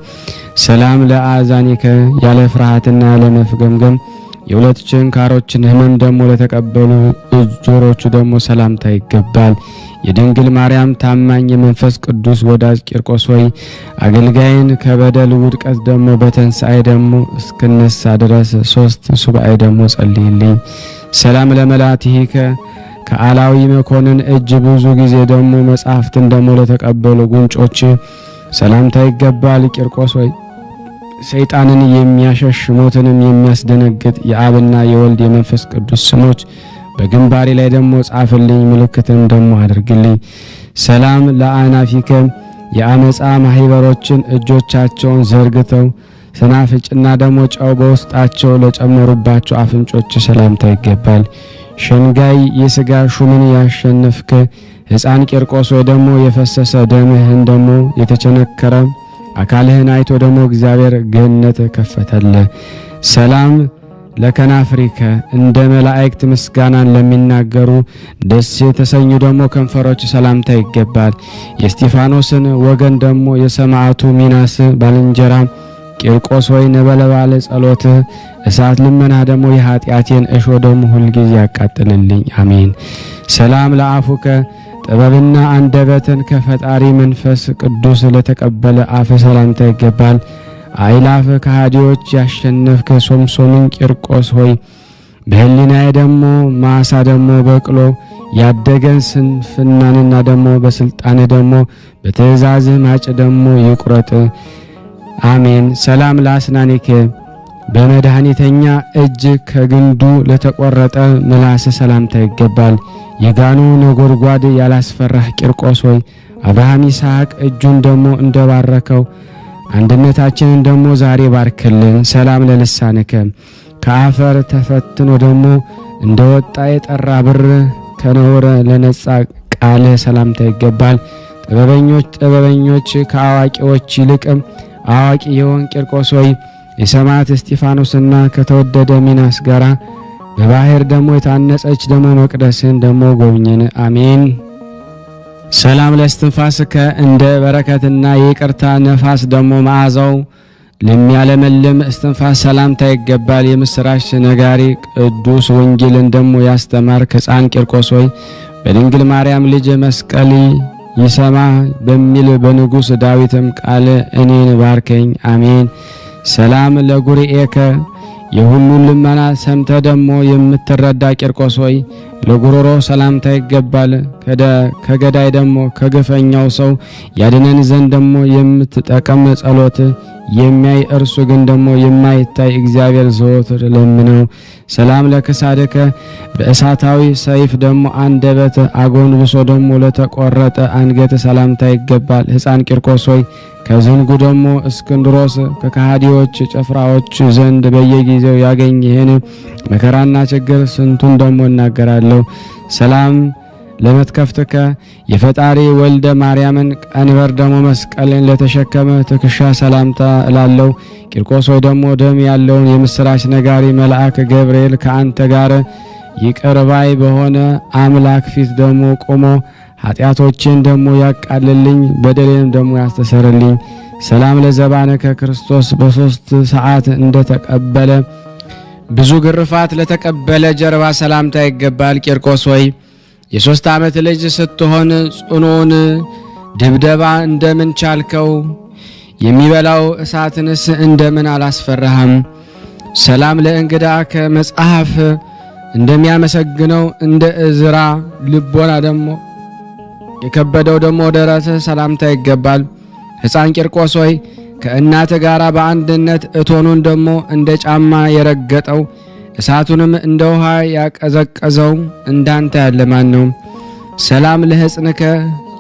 ሰላም ለአዛኒከ ያለ ፍርሃትና ያለ መፍገምገም የሁለት ችንካሮችን ሕመም ደግሞ ለተቀበሉ ጆሮቹ ደግሞ ሰላምታ ይገባል። የድንግል ማርያም ታማኝ የመንፈስ ቅዱስ ወዳጅ ቂርቆስ ሆይ አገልጋይን ከበደል ውድቀት ደግሞ በትንሣኤ ደግሞ እስክነሳ ድረስ 3 ሱባኤ ደግሞ ጸልይልኝ። ሰላም ለመላትሂከ ከአላዊ መኮንን እጅ ብዙ ጊዜ ደግሞ መጻሕፍትን ደግሞ ለተቀበሉ ጉንጮች ሰላምታ ይገባል። ቂርቆስ ሆይ ሰይጣንን የሚያሸሽ ሞትንም የሚያስደነግጥ የአብና የወልድ የመንፈስ ቅዱስ ስሞች በግንባሬ ላይ ደግሞ ጻፍልኝ፣ ምልክትም ደግሞ አድርግልኝ። ሰላም ለአናፊከ የአመፃ ማህበሮችን እጆቻቸውን ዘርግተው ሰናፍጭና ደግሞ ጨው በውስጣቸው ለጨመሩባቸው አፍንጮች ሰላምታ ይገባል። ሸንጋይ የሥጋ ሹምን ያሸነፍከ ሕፃን ቂርቆስ ወይ ደግሞ የፈሰሰ ደምህን ደግሞ የተቸነከረ አካልህን አይቶ ደግሞ እግዚአብሔር ገነት ከፈተለ። ሰላም ለከናፍሪከ እንደ መላእክት ምስጋናን ለሚናገሩ ደስ የተሰኙ ደግሞ ከንፈሮች ሰላምታ ይገባል። የእስጢፋኖስን ወገን ደግሞ የሰማዕቱ ሚናስ ባልንጀራ ቂርቆስ ወይ ነበልባለ ጸሎትህ እሳት ልመና ደግሞ የኃጢአቴን እሾ ደግሞ ሁልጊዜ ያቃጥልልኝ አሜን። ሰላም ለአፉከ ጥበብና አንደበትን ከፈጣሪ መንፈስ ቅዱስ ለተቀበለ አፍ ሰላምታ ይገባል። አይላፍ ከሃዲዎች ያሸነፍከ ሶምሶንን ቂርቆስ ሆይ በህሊናዬ ደግሞ ማሳ ደግሞ በቅሎ ያደገን ስንፍናንና ደግሞ በስልጣን ደግሞ በትእዛዝህ ማጭ ደግሞ ይቁረጥ አሜን። ሰላም ለአስናኒከ በመድኃኒተኛ እጅ ከግንዱ ለተቆረጠ ምላስ ሰላምታ ይገባል። የጋኑ ነጎድጓድ ያላስፈራህ ቂርቆስ ሆይ አብርሃም ይስሐቅ እጁን ደግሞ እንደባረከው አንድነታችንን ደግሞ ዛሬ ባርክልን። ሰላም ለልሳንከ ከአፈር ተፈትኖ ደግሞ እንደወጣ የጠራ ብር ከነውር ለነጻ ቃልህ ሰላምታ ይገባል። ጥበበኞች ከአዋቂዎች ይልቅም አዋቂ የሆን ቂርቆስ ሆይ የሰማዕት እስጢፋኖስና ከተወደደ ሚናስ ጋራ በባህር ደግሞ የታነጸች ደግሞ መቅደስን ደግሞ ጎብኝን አሜን። ሰላም ለእስትንፋስከ እንደ በረከትና የይቅርታ ነፋስ ደግሞ መዓዛው ለሚያለመልም እስትንፋስ ሰላምታ ይገባል። የምስራች ነጋሪ ቅዱስ ወንጌልን ደግሞ ያስተማርክ ሕፃን ቂርቆስ ሆይ በድንግል ማርያም ልጅ መስቀል ይሰማ በሚል በንጉሥ ዳዊትም ቃል እኔን ባርከኝ አሜን። ሰላም ለጉርኤከ የሁሉን ልመና ሰምተ ደግሞ የምትረዳ ቂርቆስ ሆይ ለጉሮሮ ሰላምታ ይገባል። ከገዳይ ደግሞ ከግፈኛው ሰው ያድነን ዘንድ ደግሞ የምትጠቀም ጸሎት የሚያይ እርሱ ግን ደግሞ የማይታይ እግዚአብሔር ዘወትር ለምነው። ሰላም ለክሳድከ በእሳታዊ ሰይፍ ደግሞ አንደበት አጎንብሶ ደግሞ ለተቆረጠ አንገት ሰላምታ ይገባል። ሕፃን ቂርቆስ ሆይ ከዝንጉ ደግሞ እስክንድሮስ ከካሃዲዎች ጭፍራዎች ዘንድ በየጊዜው ያገኝ ይህን መከራና ችግር ስንቱን ደግሞ እናገራለሁ። ሰላም ለመትከፍትከ የፈጣሪ ወልደ ማርያምን ቀንበር ደግሞ መስቀልን ለተሸከመ ትከሻ ሰላምታ እላለሁ። ቂርቆስ ሆይ ደግሞ ደም ያለውን የምስራች ነጋሪ መልአክ ገብርኤል ከአንተ ጋር ይቅር ባይ በሆነ አምላክ ፊት ደግሞ ቆሞ ኃጢአቶችን ደግሞ ያቃልልኝ በደሌንም ደግሞ ያስተሰርልኝ። ሰላም ለዘባነከ ክርስቶስ በ3 ሰዓት እንደተቀበለ ብዙ ግርፋት ለተቀበለ ጀርባ ሰላምታ ይገባል። ቂርቆስ ሆይ የ3 ዓመት ልጅ ስትሆን ጽኑን ድብደባ እንደምን ቻልከው? የሚበላው እሳትንስ እንደምን አላስፈራህም? ሰላም ለእንግዳ ከመጽሐፍ እንደሚያመሰግነው እንደ እዝራ ልቦና ደግሞ የከበደው ደግሞ ደረተ ሰላምታ ይገባል። ሕፃን ቂርቆስ ሆይ ከእናት ጋር በአንድነት እቶኑን ደግሞ እንደ ጫማ የረገጠው እሳቱንም እንደ ውሃ ያቀዘቀዘው እንዳንተ ያለ ማን ነው? ሰላም ለሕፅንከ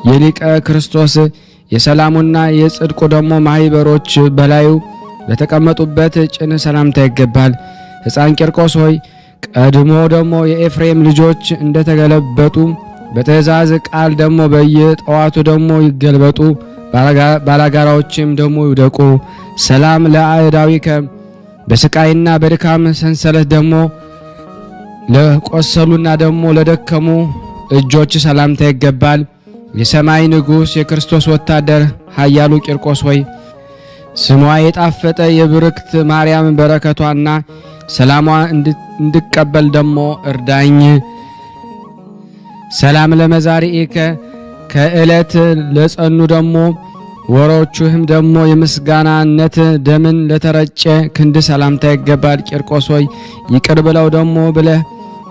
የሊቀ ክርስቶስ የሰላሙና የጽድቁ ደግሞ ማህበሮች በላዩ ለተቀመጡበት ጭን ሰላምታ ይገባል። ሕፃን ቂርቆስ ሆይ ቀድሞ ደግሞ የኤፍሬም ልጆች እንደተገለበጡ በትእዛዝ ቃል ደግሞ በየጠዋቱ ደግሞ ይገልበጡ፣ ባላጋራዎችም ደግሞ ይውደቁ። ሰላም ለአእዳዊከ በስቃይና በድካም ሰንሰለት ደግሞ ለቆሰሉና ደግሞ ለደከሙ እጆች ሰላምታ ይገባል። የሰማይ ንጉሥ የክርስቶስ ወታደር ኃያሉ ቂርቆስ ሆይ ስሟ የጣፈጠ የብርክት ማርያም በረከቷና ሰላሟ እንድቀበል ደግሞ እርዳኝ። ሰላም ለመዛሪኢከ ከዕለት ለጸኑ ደግሞ ወሮቹህም ደግሞ የምስጋናነት ደምን ለተረጨ ክንድ ሰላምታ ይገባል። ቂርቆስ ሆይ ይቅር ብለው ደግሞ ብለህ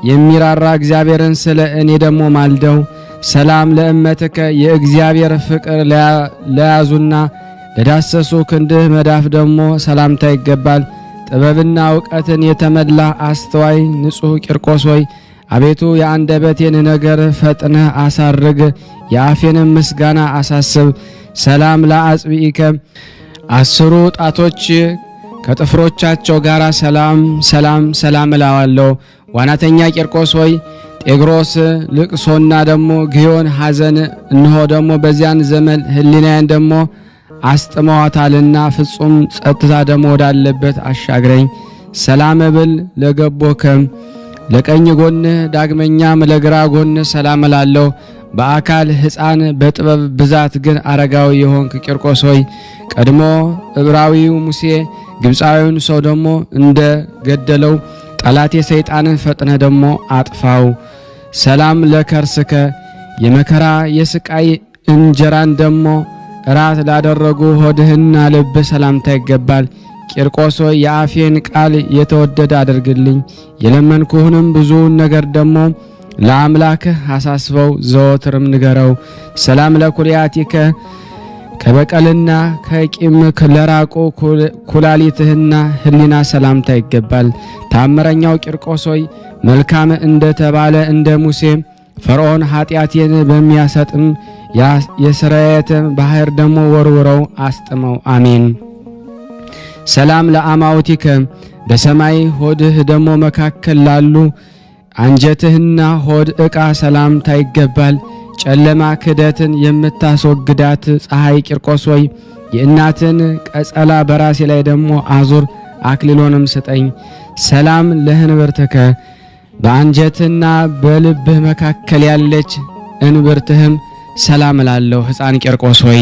የሚራራ እግዚአብሔርን ስለ እኔ ደግሞ ማልደው። ሰላም ለእመትከ የእግዚአብሔር ፍቅር ለያዙና ለዳሰሱ ክንድህ መዳፍ ደግሞ ሰላምታ ይገባል። ጥበብና እውቀትን የተመላ አስተዋይ ንጹሕ ቂርቆስ ሆይ አቤቱ የአንደበቴን ነገር ፈጥነህ አሳርግ፣ የአፌንም ምስጋና አሳስብ። ሰላም ለአጽብኢከ 10 ጣቶች ከጥፍሮቻቸው ጋር ሰላም ሰላም ሰላም እላዋለሁ። ዋናተኛ ቂርቆስ ሆይ ጤግሮስ ልቅሶና ደግሞ ግዮን ሐዘን እንሆ ደግሞ በዚያን ዘመን ህሊናዬን ደግሞ አስጥመዋታልና ፍጹም ጸጥታ ደግሞ ወዳለበት አሻግረኝ። ሰላም ብል ለገቦከም ለቀኝ ጎንህ ዳግመኛም ለግራ ጎንህ ሰላም እላለሁ። በአካል ሕፃን በጥበብ ብዛት ግን አረጋዊ የሆንክ ቂርቆስ ሆይ ቀድሞ ዕብራዊው ሙሴ ግብፃዊውን ሰው ደግሞ እንደ ገደለው ጠላቴ ሰይጣንን ፈጥነ ደግሞ አጥፋው። ሰላም ለከርስከ የመከራ የስቃይ እንጀራን ደግሞ ራት ላደረጉ ሆድህና ልብ ሰላምታ ይገባል። ቂርቆስ ሆይ የአፌን ቃል የተወደደ አድርግልኝ፣ የለመንኩህንም ብዙውን ነገር ደግሞ ለአምላክህ አሳስበው ዘወትርም ንገረው። ሰላም ለኩልያቲከ ከበቀልና ከቂም ለራቁ ኩላሊትህና ህሊና ሰላምታ ይገባል። ታምረኛው ቂርቆስ ሆይ መልካም እንደተባለ እንደ ሙሴ ፈርዖን ኃጢአቴን በሚያሰጥም የስርየት ባህር ደግሞ ወርውረው አስጥመው። አሜን። ሰላም ለአማውቲከ በሰማይ ሆድህ ደግሞ መካከል ላሉ አንጀትህና ሆድ ዕቃ ሰላምታ ይገባል። ጨለማ ክደትን የምታስወግዳት ፀሐይ ቂርቆስ ሆይ የእናትን ቀጸላ በራሴ ላይ ደግሞ አዙር፣ አክሊሎንም ስጠኝ። ሰላም ለህንብርትከ በአንጀትና በልብህ መካከል ያለች እንብርትህም ሰላም እላለሁ። ሕፃን ቂርቆስ ሆይ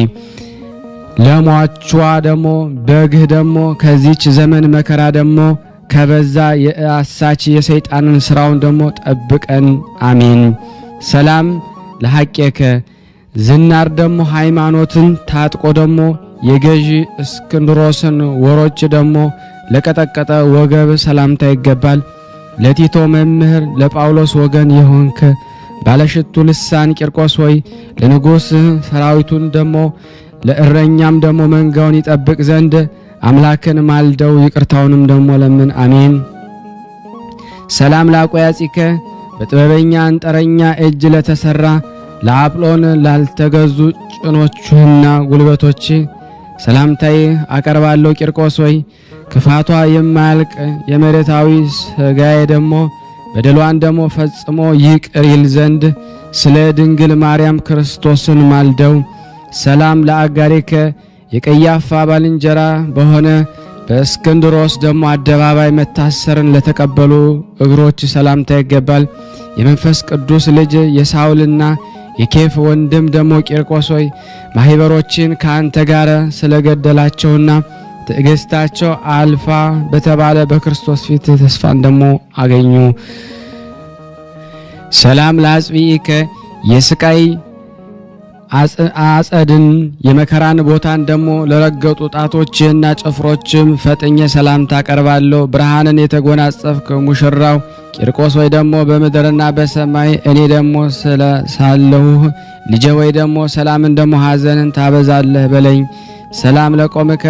ለሟቿ ደግሞ በግህ ደግሞ ከዚች ዘመን መከራ ደግሞ ከበዛ የአሳች የሰይጣንን ስራውን ደግሞ ጠብቀን። አሜን። ሰላም ለሐቄከ ዝናር ደግሞ ሃይማኖትን ታጥቆ ደግሞ የገዢ እስክንድሮስን ወሮች ደግሞ ለቀጠቀጠ ወገብ ሰላምታ ይገባል። ለቲቶ መምህር ለጳውሎስ ወገን የሆንክ ባለሽቱ ልሳን ቂርቆስ ሆይ ለንጉሥ ሰራዊቱን ደግሞ ለእረኛም ደግሞ መንጋውን ይጠብቅ ዘንድ አምላክን ማልደው ይቅርታውንም ደግሞ ለምን። አሜን። ሰላም ለአቆያጺከ በጥበበኛ አንጠረኛ እጅ ለተሰራ ለአጵሎን ላልተገዙ ጭኖችህና ጉልበቶች ሰላምታይ አቀርባለሁ። ቂርቆስ ሆይ ክፋቷ የማያልቅ የመሬታዊ ሥጋዬ ደግሞ በደሏን ደግሞ ፈጽሞ ይቅር ይል ዘንድ ስለ ድንግል ማርያም ክርስቶስን ማልደው። ሰላም ለአጋሪከ የቀያፋ ባልንጀራ በሆነ በእስክንድሮስ ደግሞ አደባባይ መታሰርን ለተቀበሉ እግሮች ሰላምታ ይገባል። የመንፈስ ቅዱስ ልጅ የሳውልና የኬፍ ወንድም ደግሞ ቂርቆስ ሆይ ማህበሮችን ካንተ ጋር ስለገደላቸውና ትዕግስታቸው አልፋ በተባለ በክርስቶስ ፊት ተስፋን ደግሞ አገኙ። ሰላም ለአጽቢከ የስቃይ አጸድን የመከራን ቦታን ደግሞ ለረገጡ ጣቶችና ጭፍሮችም ፈጥኜ ሰላምታ አቀርባለሁ። ብርሃንን የተጎናጸፍክ ሙሽራው ቂርቆስ ወይ ደግሞ በምድርና በሰማይ እኔ ደግሞ ሳለሁ ልጄ ወይ ደግሞ ሰላምን ደግሞ ሐዘንን ታበዛለህ በለኝ። ሰላም ለቆምከ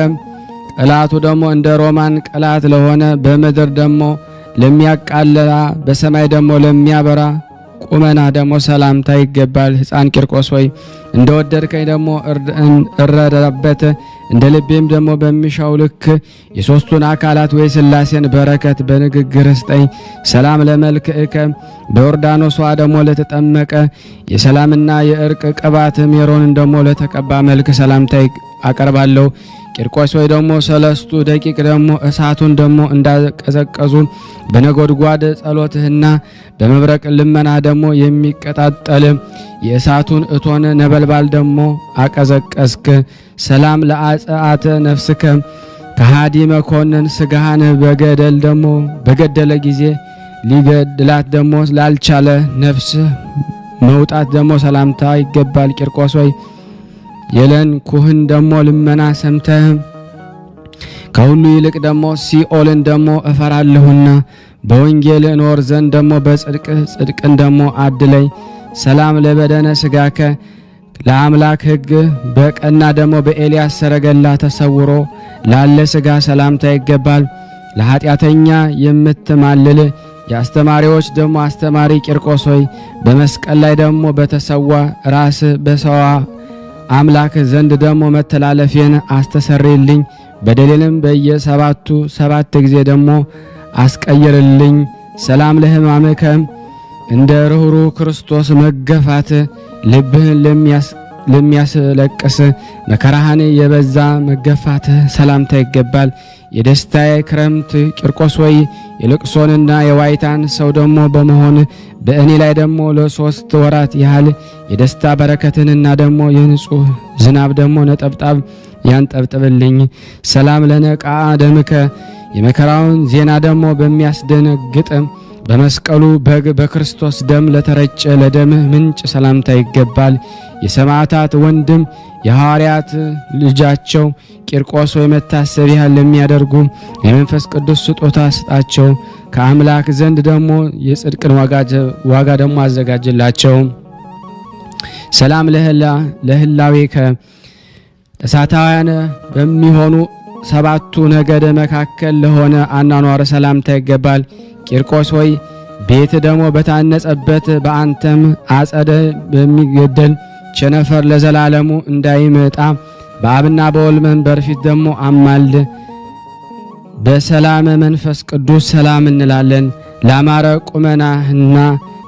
ቀላቱ ደግሞ እንደ ሮማን ቀላት ለሆነ በምድር ደግሞ ለሚያቃልላ በሰማይ ደግሞ ለሚያበራ ቁመና ደግሞ ሰላምታ ይገባል። ሕፃን ቂርቆስ ሆይ እንደወደድከኝ ደግሞ እረዳበት እንደ ልቤም ደግሞ በሚሻው ልክ የሶስቱን አካላት ወይ ሥላሴን በረከት በንግግር ስጠኝ። ሰላም ለመልክዕከ በዮርዳኖስ ውሃ ደግሞ ለተጠመቀ የሰላምና የእርቅ ቅባት ሜሮንን ደግሞ ለተቀባ መልክ ሰላምታ አቀርባለሁ። ቂርቆስ ወይ ደግሞ ሰለስቱ ደቂቅ ደግሞ እሳቱን ደግሞ እንዳቀዘቀዙ በነጎድጓድ ጸሎትህና በመብረቅ ልመና ደግሞ የሚቀጣጠል የእሳቱን እቶን ነበልባል ደግሞ አቀዘቀዝክ። ሰላም ለአጽአተ ነፍስከ ከሃዲ መኮንን ስጋህን በገደል ደግሞ በገደለ ጊዜ ሊገድላት ደግሞ ላልቻለ ነፍስ መውጣት ደግሞ ሰላምታ ይገባል። ቂርቆስ ወይ የለን ኩህን ደግሞ ልመና ሰምተህ ከሁሉ ይልቅ ደግሞ ሲኦልን ደግሞ እፈራለሁና በወንጌል እኖር ዘንድ ደግሞ ጽድቅን ደግሞ አድለኝ። ሰላም ለበደነ ስጋከ ለአምላክ ሕግ በቀና ደግሞ በኤልያስ ሰረገላ ተሰውሮ ላለ ስጋ ሰላምታ ይገባል። ለኃጢአተኛ የምትማልል የአስተማሪዎች ደግሞ አስተማሪ ቂርቆስ ሆይ በመስቀል ላይ ደግሞ በተሰዋ ራስ በሰዋ አምላክ ዘንድ ደግሞ መተላለፌን አስተሰርይልኝ። በደሌንም በየሰባቱ 7 ጊዜ ደግሞ አስቀይርልኝ። ሰላም ለሕማምከ እንደ ርኅሩህ ክርስቶስ መገፋት ልብህን ለሚያስለቅስ መከራህን የበዛ መገፋት ሰላምታ ይገባል። የደስታዬ ክረምት ቂርቆስ ወይ የልቅሶንና የዋይታን ሰው ደግሞ በመሆን በእኔ ላይ ደግሞ ለ3 ወራት ያህል የደስታ በረከትንና ደግሞ የንጹህ ዝናብ ደግሞ ነጠብጣብ ያንጠብጥብልኝ። ሰላም ለነቃ ደምከ የመከራውን ዜና ደግሞ በሚያስደነግጥ በመስቀሉ በግ በክርስቶስ ደም ለተረጨ ለደምህ ምንጭ ሰላምታ ይገባል። የሰማዕታት ወንድም የሐዋርያት ልጃቸው ቂርቆስ ወይ መታሰቢያ ለሚያደርጉ የመንፈስ ቅዱስ ስጦታ ስጣቸው። ከአምላክ ዘንድ ደግሞ የጽድቅን ዋጋ ደግሞ አዘጋጅላቸው። ሰላም ለህላዌከ እሳታውያን በሚሆኑ 7ቱ ነገደ መካከል ለሆነ አናኗር ሰላምታ ይገባል። ቂርቆስ ሆይ ቤት ደግሞ በታነጸበት በአንተም አጸደ በሚገደል ቸነፈር ለዘላለሙ እንዳይመጣ በአብና በወልድ መንበር ፊት ደግሞ አማልድ። በሰላም መንፈስ ቅዱስ ሰላም እንላለን። ላማረ ቁመናህና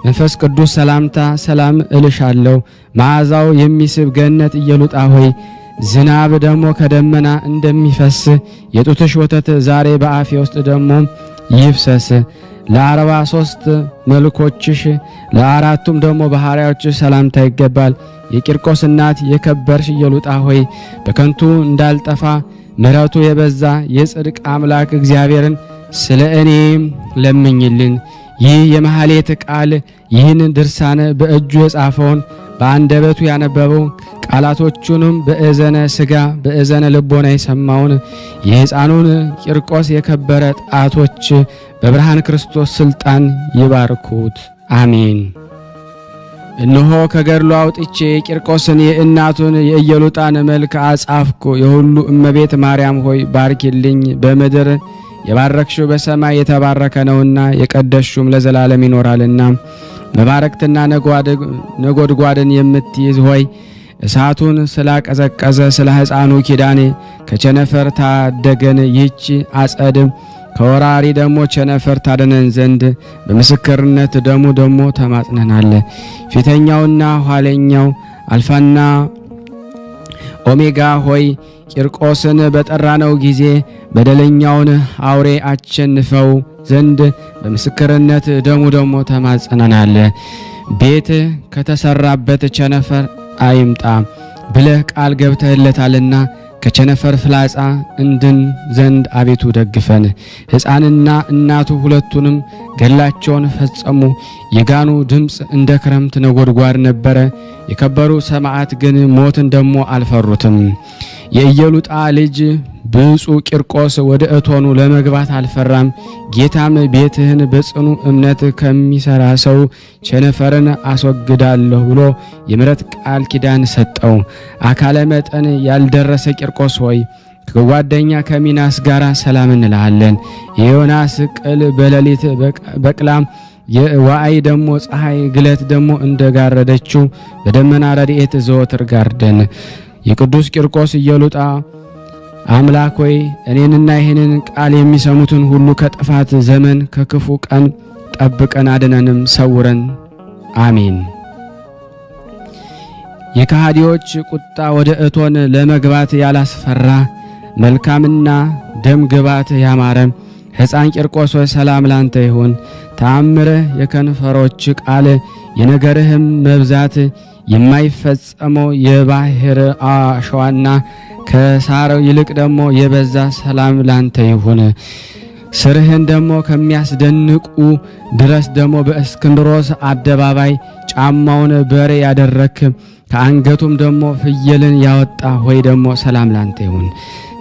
መንፈስ ቅዱስ ሰላምታ ሰላም እልሻለሁ። መዓዛው የሚስብ ገነት ኢየሉጣ ሆይ ዝናብ ደግሞ ከደመና እንደሚፈስ የጡትሽ ወተት ዛሬ በአፌ ውስጥ ደግሞ ይፍሰስ። ለ43 መልኮችሽ ለ4ቱም ደግሞ ባህሪያዎችሽ ሰላምታ ይገባል። የቂርቆስ እናት የከበርሽ ኢየሉጣ ሆይ በከንቱ እንዳልጠፋ ምሕረቱ የበዛ የጽድቅ አምላክ እግዚአብሔርን ስለ እኔ ለምኝልን። ይህ የማህሌት ቃል ይህን ድርሳን በእጁ የጻፈውን በአንደበቱ ያነበበው ቃላቶቹንም በእዘነ ሥጋ በእዘነ ልቦና የሰማውን የሕፃኑን ቂርቆስ የከበረ ጣቶች በብርሃን ክርስቶስ ስልጣን ይባርኩት፣ አሜን። እነሆ ከገድሉ አውጥቼ የቂርቆስን የእናቱን የኢየሉጣን መልክ አጻፍኩ። የሁሉ እመቤት ማርያም ሆይ ባርኪልኝ። በምድር የባረክሽው በሰማይ የተባረከ ነውና የቀደስሽውም ለዘላለም ይኖራልና። መባረክትና ነጎድጓድን የምትይዝ ሆይ እሳቱን ስላቀዘቀዘ ስለ ሕፃኑ ኪዳኔ ከቸነፈር ታደገን። ይህች አጸድም ከወራሪ ደግሞ ቸነፈር ታደነን ዘንድ በምስክርነት ደግሞ ተማጽነናል። ፊተኛውና ኋለኛው አልፋና ኦሜጋ ሆይ ቂርቆስን በጠራነው ጊዜ በደለኛውን አውሬ አሸንፈው ዘንድ በምስክርነት ደሙ ደግሞ ተማጸነናል። ቤት ከተሰራበት ቸነፈር አይምጣ ብለህ ቃል ገብተህለታልና ከቸነፈር ፍላጻ እንድን ዘንድ አቤቱ ደግፈን። ሕፃንና እናቱ ሁለቱንም ገላቸውን ፈጸሙ። የጋኑ ድምፅ እንደ ክረምት ነጎድጓድ ነበረ። የከበሩ ሰማዕት ግን ሞትን ደሞ አልፈሩትም። የኢየሉጣ ልጅ ብፁዕ ቂርቆስ ወደ እቶኑ ለመግባት አልፈራም። ጌታም ቤትህን በጽኑ እምነት ከሚሰራ ሰው ቸነፈርን አስወግዳለሁ ብሎ የምሕረት ቃል ኪዳን ሰጠው። አካለ መጠን ያልደረሰ ቂርቆስ ሆይ ከጓደኛ ከሚናስ ጋር ሰላም እንልሃለን። የዮናስ ቅል በሌሊት በቅላ የዋይ ደሞ ፀሐይ ግለት ደሞ እንደጋረደችው በደመና ረድኤት ዘወትር ጋርደን። የቅዱስ ቂርቆስ ኢየሉጣ አምላክ ሆይ እኔንና ይህንን ቃል የሚሰሙትን ሁሉ ከጥፋት ዘመን ከክፉ ቀን ጠብቀን አድነንም ሰውረን፣ አሜን። የከሃዲዎች ቁጣ ወደ እቶን ለመግባት ያላስፈራ መልካምና ደም ግባት ያማረ ሕፃን ቂርቆስ ሆይ ሰላም ላንተ ይሁን። ተአምርህ የከንፈሮች ቃል የነገርህም መብዛት የማይፈጸመው የባህር አሸዋና ከሳር ይልቅ ደሞ የበዛ ሰላም ላንተ ይሁን። ስርህን ደሞ ከሚያስደንቁ ድረስ ደሞ በእስክንድሮስ አደባባይ ጫማውን በሬ ያደረክ ከአንገቱም ደሞ ፍየልን ያወጣ ሆይ ደሞ ሰላም ላንተ ይሁን።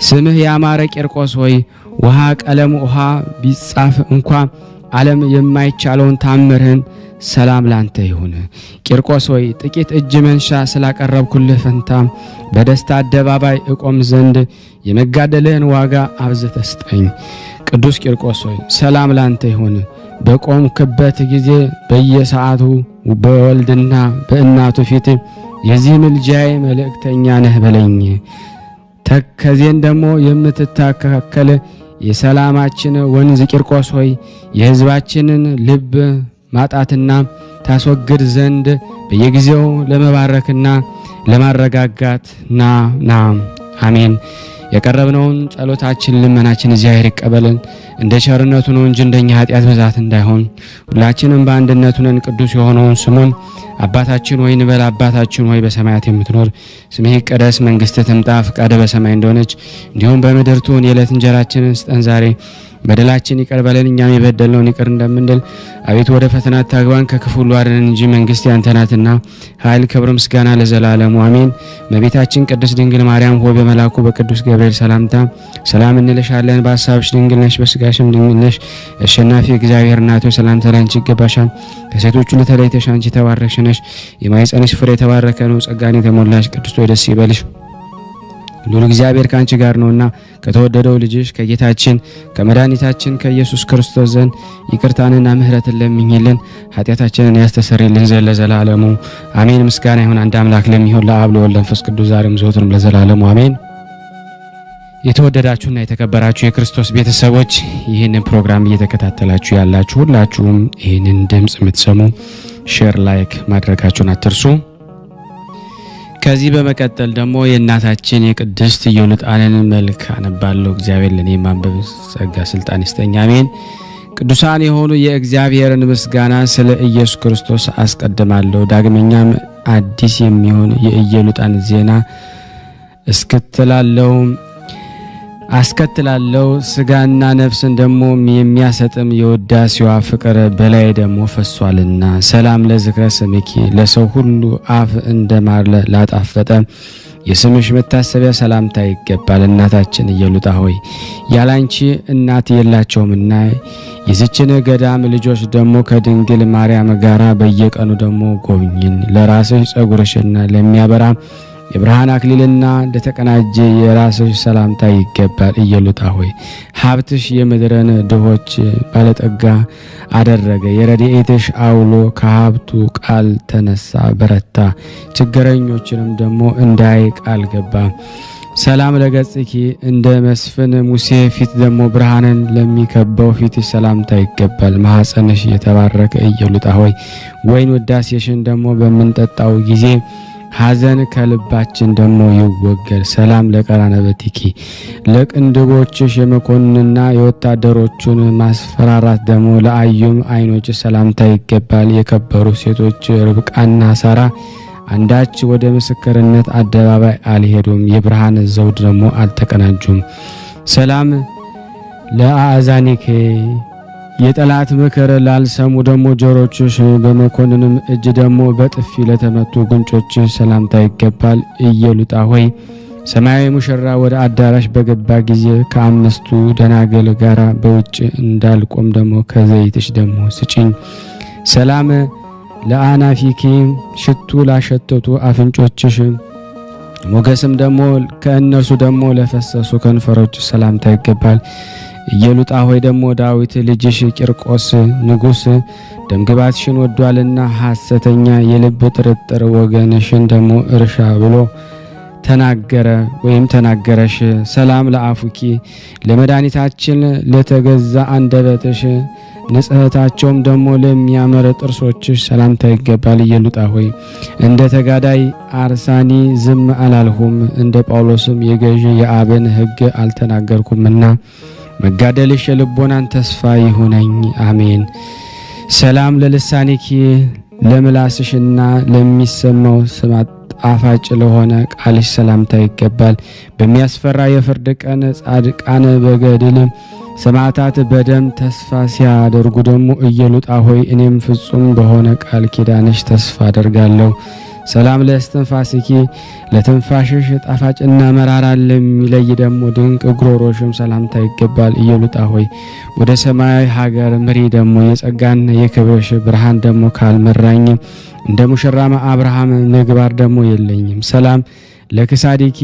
ስምህ ያማረ ቂርቆስ ሆይ ውሃ ቀለም ውሃ ቢጻፍ እንኳ ዓለም የማይቻለውን ታምርህን ሰላም ላንተ ይሁን። ቂርቆስ ሆይ ጥቂት እጅ መንሻ ስላቀረብኩልህ ፈንታ በደስታ አደባባይ እቆም ዘንድ የመጋደልህን ዋጋ አብዝተህ ስጠኝ። ቅዱስ ቂርቆስ ሆይ ሰላም ላንተ ይሁን። በቆምክበት ጊዜ በየሰዓቱ በወልድና በእናቱ ፊት የዚህ ምልጃዬ መልእክተኛ ነህ በለኝ። ተከዜን ደሞ የምትታከከል የሰላማችን ወንዝ ቂርቆስ ሆይ የሕዝባችንን ልብ ማጣትና ታስወግድ ዘንድ በየጊዜው ለመባረክና ለማረጋጋት ና አሜን። የቀረብነውን ጸሎታችን ልመናችን እግዚአብሔር ይቀበልን እንደ ቸርነቱ ነው እንጂ እንደኛ ኃጢአት ብዛት እንዳይሆን። ሁላችንም በአንድነት ሆነን ቅዱስ የሆነውን ስሙን አባታችን ሆይ እንበል። አባታችን ሆይ በሰማያት የምትኖር ስምህ ይቀደስ፣ መንግስትህ ትምጣ፣ ፈቃድህ በሰማይ እንደሆነች እንዲሁም በምድር ትሁን። የዕለት እንጀራችንን ስጠን ዛሬ፣ በደላችን ይቅር በለን እኛም የበደልነውን ይቅር እንደምንል። አቤቱ ወደ ፈተና አታግባን ከክፉ ሁሉ አድነን እንጂ መንግስት ያንተ ናትና ኃይል፣ ክብር፣ ምስጋና ለዘላለሙ አሜን። እመቤታችን ቅድስት ድንግል ማርያም ሆይ በመልአኩ በቅዱስ ገብርኤል ሰላምታ ሰላም እንልሻለን። በሐሳብሽ ድንግል ነሽ፣ በስጋሽም ድንግል ነሽ። አሸናፊ እግዚአብሔር እናት ሆይ ሰላምታ ላንቺ ይገባሻል። ከሴቶች ሁሉ ተለይተሽ አንቺ የተባረክሽ ነሽ፣ የማኅፀንሽ ፍሬ የተባረከ ነው። ጸጋን የተሞላሽ ቅድስት ሆይ ደስ ይበልሽ፣ ሉል እግዚአብሔር ካንቺ ጋር ነውና ከተወደደው ልጅሽ ከጌታችን ከመድኃኒታችን ከኢየሱስ ክርስቶስ ዘንድ ይቅርታንና ምሕረትን ለምኝልን ኃጢአታችንን ያስተሰርይልን ዘንድ ለዘላለሙ አሜን። ምስጋና ይሁን አንድ አምላክ ለሚሆን ለአብ ለወልድ ለመንፈስ ቅዱስ ዛሬም ዘወትርም ለዘላለሙ አሜን። የተወደዳችሁና የተከበራችሁ የክርስቶስ ቤተሰቦች ይህንን ፕሮግራም እየተከታተላችሁ ያላችሁ ሁላችሁም ይህንን ድምጽ የምትሰሙ ሼር፣ ላይክ ማድረጋችሁን አትርሱ። ከዚህ በመቀጠል ደግሞ የእናታችን የቅድስት ኢዮልጣንን መልክ አነባለሁ። እግዚአብሔር ለኔ ማንበብ ጸጋ ስልጣን ይስጠኝ አሜን። ቅዱሳን የሆኑ የእግዚአብሔርን ምስጋና ስለ ኢየሱስ ክርስቶስ አስቀድማለሁ። ዳግመኛም አዲስ የሚሆን የኢዮልጣን ዜና አስከትላለው። ስጋና ነፍስን ደሞ የሚያሰጥም የውዳሴዋ ፍቅር በላይ ደሞ ፈሷልና። ሰላም ለዝክረ ስምኪ ለሰው ሁሉ አፍ እንደማር ላጣፈጠ የስምሽ መታሰቢያ ሰላምታ ይገባል። እናታችን ኢዮልጣ ሆይ ያላንቺ እናት የላቸውምና የዚችን ገዳም ልጆች ደሞ ከድንግል ማርያም ጋራ በየቀኑ ደሞ ጎብኝን። ለራስሽ ጸጉርሽና ለሚያበራ የብርሃን አክሊልና ለተቀናጀ የራስሽ ሰላምታ ይገባል። ኢዮልጣ ሆይ ሀብትሽ የምድርን ድሆች ባለጠጋ አደረገ። የረድኤትሽ አውሎ ከሀብቱ ቃል ተነሳ በረታ። ችግረኞችንም ደሞ እንዳይ ቃል ገባ። ሰላም ለገጽኪ እንደ መስፍን ሙሴ ፊት ደሞ ብርሃንን ለሚከበው ፊት ሰላምታ ይገባል። ማኅፀንሽ የተባረከ ኢዮልጣ ሆይ ወይን ውዳሴሽን ደሞ በምንጠጣው ጊዜ ሐዘን ከልባችን ደግሞ ይወገድ። ሰላም ለቀራነበቲኪ ለቅንድቦችሽ የመኮንንና የወታደሮቹን ማስፈራራት ደግሞ ለአዩም ዓይኖች ሰላምታ ይገባል። የከበሩ ሴቶች ርብቃና ሳራ አንዳች ወደ ምስክርነት አደባባይ አልሄዱም፣ የብርሃን ዘውድ ደግሞ አልተቀናጁም። ሰላም ለአዛኒኬ የጠላት ምክር ላልሰሙ ደግሞ ጆሮችሽ በመኮንንም እጅ ደግሞ በጥፊ ለተመቱ ጉንጮችሽ ሰላምታ ይገባል። ኢየሉጣ ሆይ ሰማያዊ ሙሽራ ወደ አዳራሽ በገባ ጊዜ ከአምስቱ ደናገል ጋራ በውጭ እንዳልቆም ደግሞ ከዘይትሽ ደግሞ ስጪኝ። ሰላም ለአናፊኪ ሽቱ ላሸተቱ አፍንጮችሽ ሞገስም ደግሞ ከእነርሱ ደግሞ ለፈሰሱ ከንፈሮች ሰላምታ ይገባል። ኢየሉጣ ሆይ ደግሞ ዳዊት ልጅሽ ቂርቆስ ንጉሥ ደምግባትሽን ወዷልና ሐሰተኛ የልብ ጥርጥር ወገንሽን ደግሞ እርሻ ብሎ ተናገረ ወይም ተናገረሽ። ሰላም ለአፉኪ ለመድኃኒታችን ለተገዛ አንደበትሽ ንጽሕታቸውም ደግሞ ለሚያምር ጥርሶችሽ ሰላምታ ይገባል። ኢየሉጣ ሆይ እንደ ተጋዳይ አርሳኒ ዝም አላልሁም፣ እንደ ጳውሎስም የገዥ የአብን ሕግ አልተናገርኩምና መጋደልሽ የልቦናን ተስፋ ይሁነኝ። አሜን። ሰላም ለልሳኒኪ ለምላስሽና ለሚሰማው ስማት ጣፋጭ ለሆነ ቃልሽ ሰላምታ ይገባል። በሚያስፈራ የፍርድ ቀን ጻድቃን በገድል ሰማዕታት በደም ተስፋ ሲያደርጉ ደግሞ ኢየሉጣ ሆይ እኔም ፍጹም በሆነ ቃል ኪዳንሽ ተስፋ አደርጋለሁ። ሰላም ለእስትንፋስኪ ለትንፋሽሽ ጣፋጭና መራራ ለሚለይ ደግሞ ድንቅ ጉሮሮሽም ሰላምታ ይገባል። ኢየሉጣ ሆይ ወደ ሰማያዊ ሀገር ምሪ ደግሞ የጸጋና የክብርሽ ብርሃን ደግሞ ካልመራኝ እንደ ሙሽራማ አብርሃም ምግባር ደግሞ የለኝም። ሰላም ለክሳዲኪ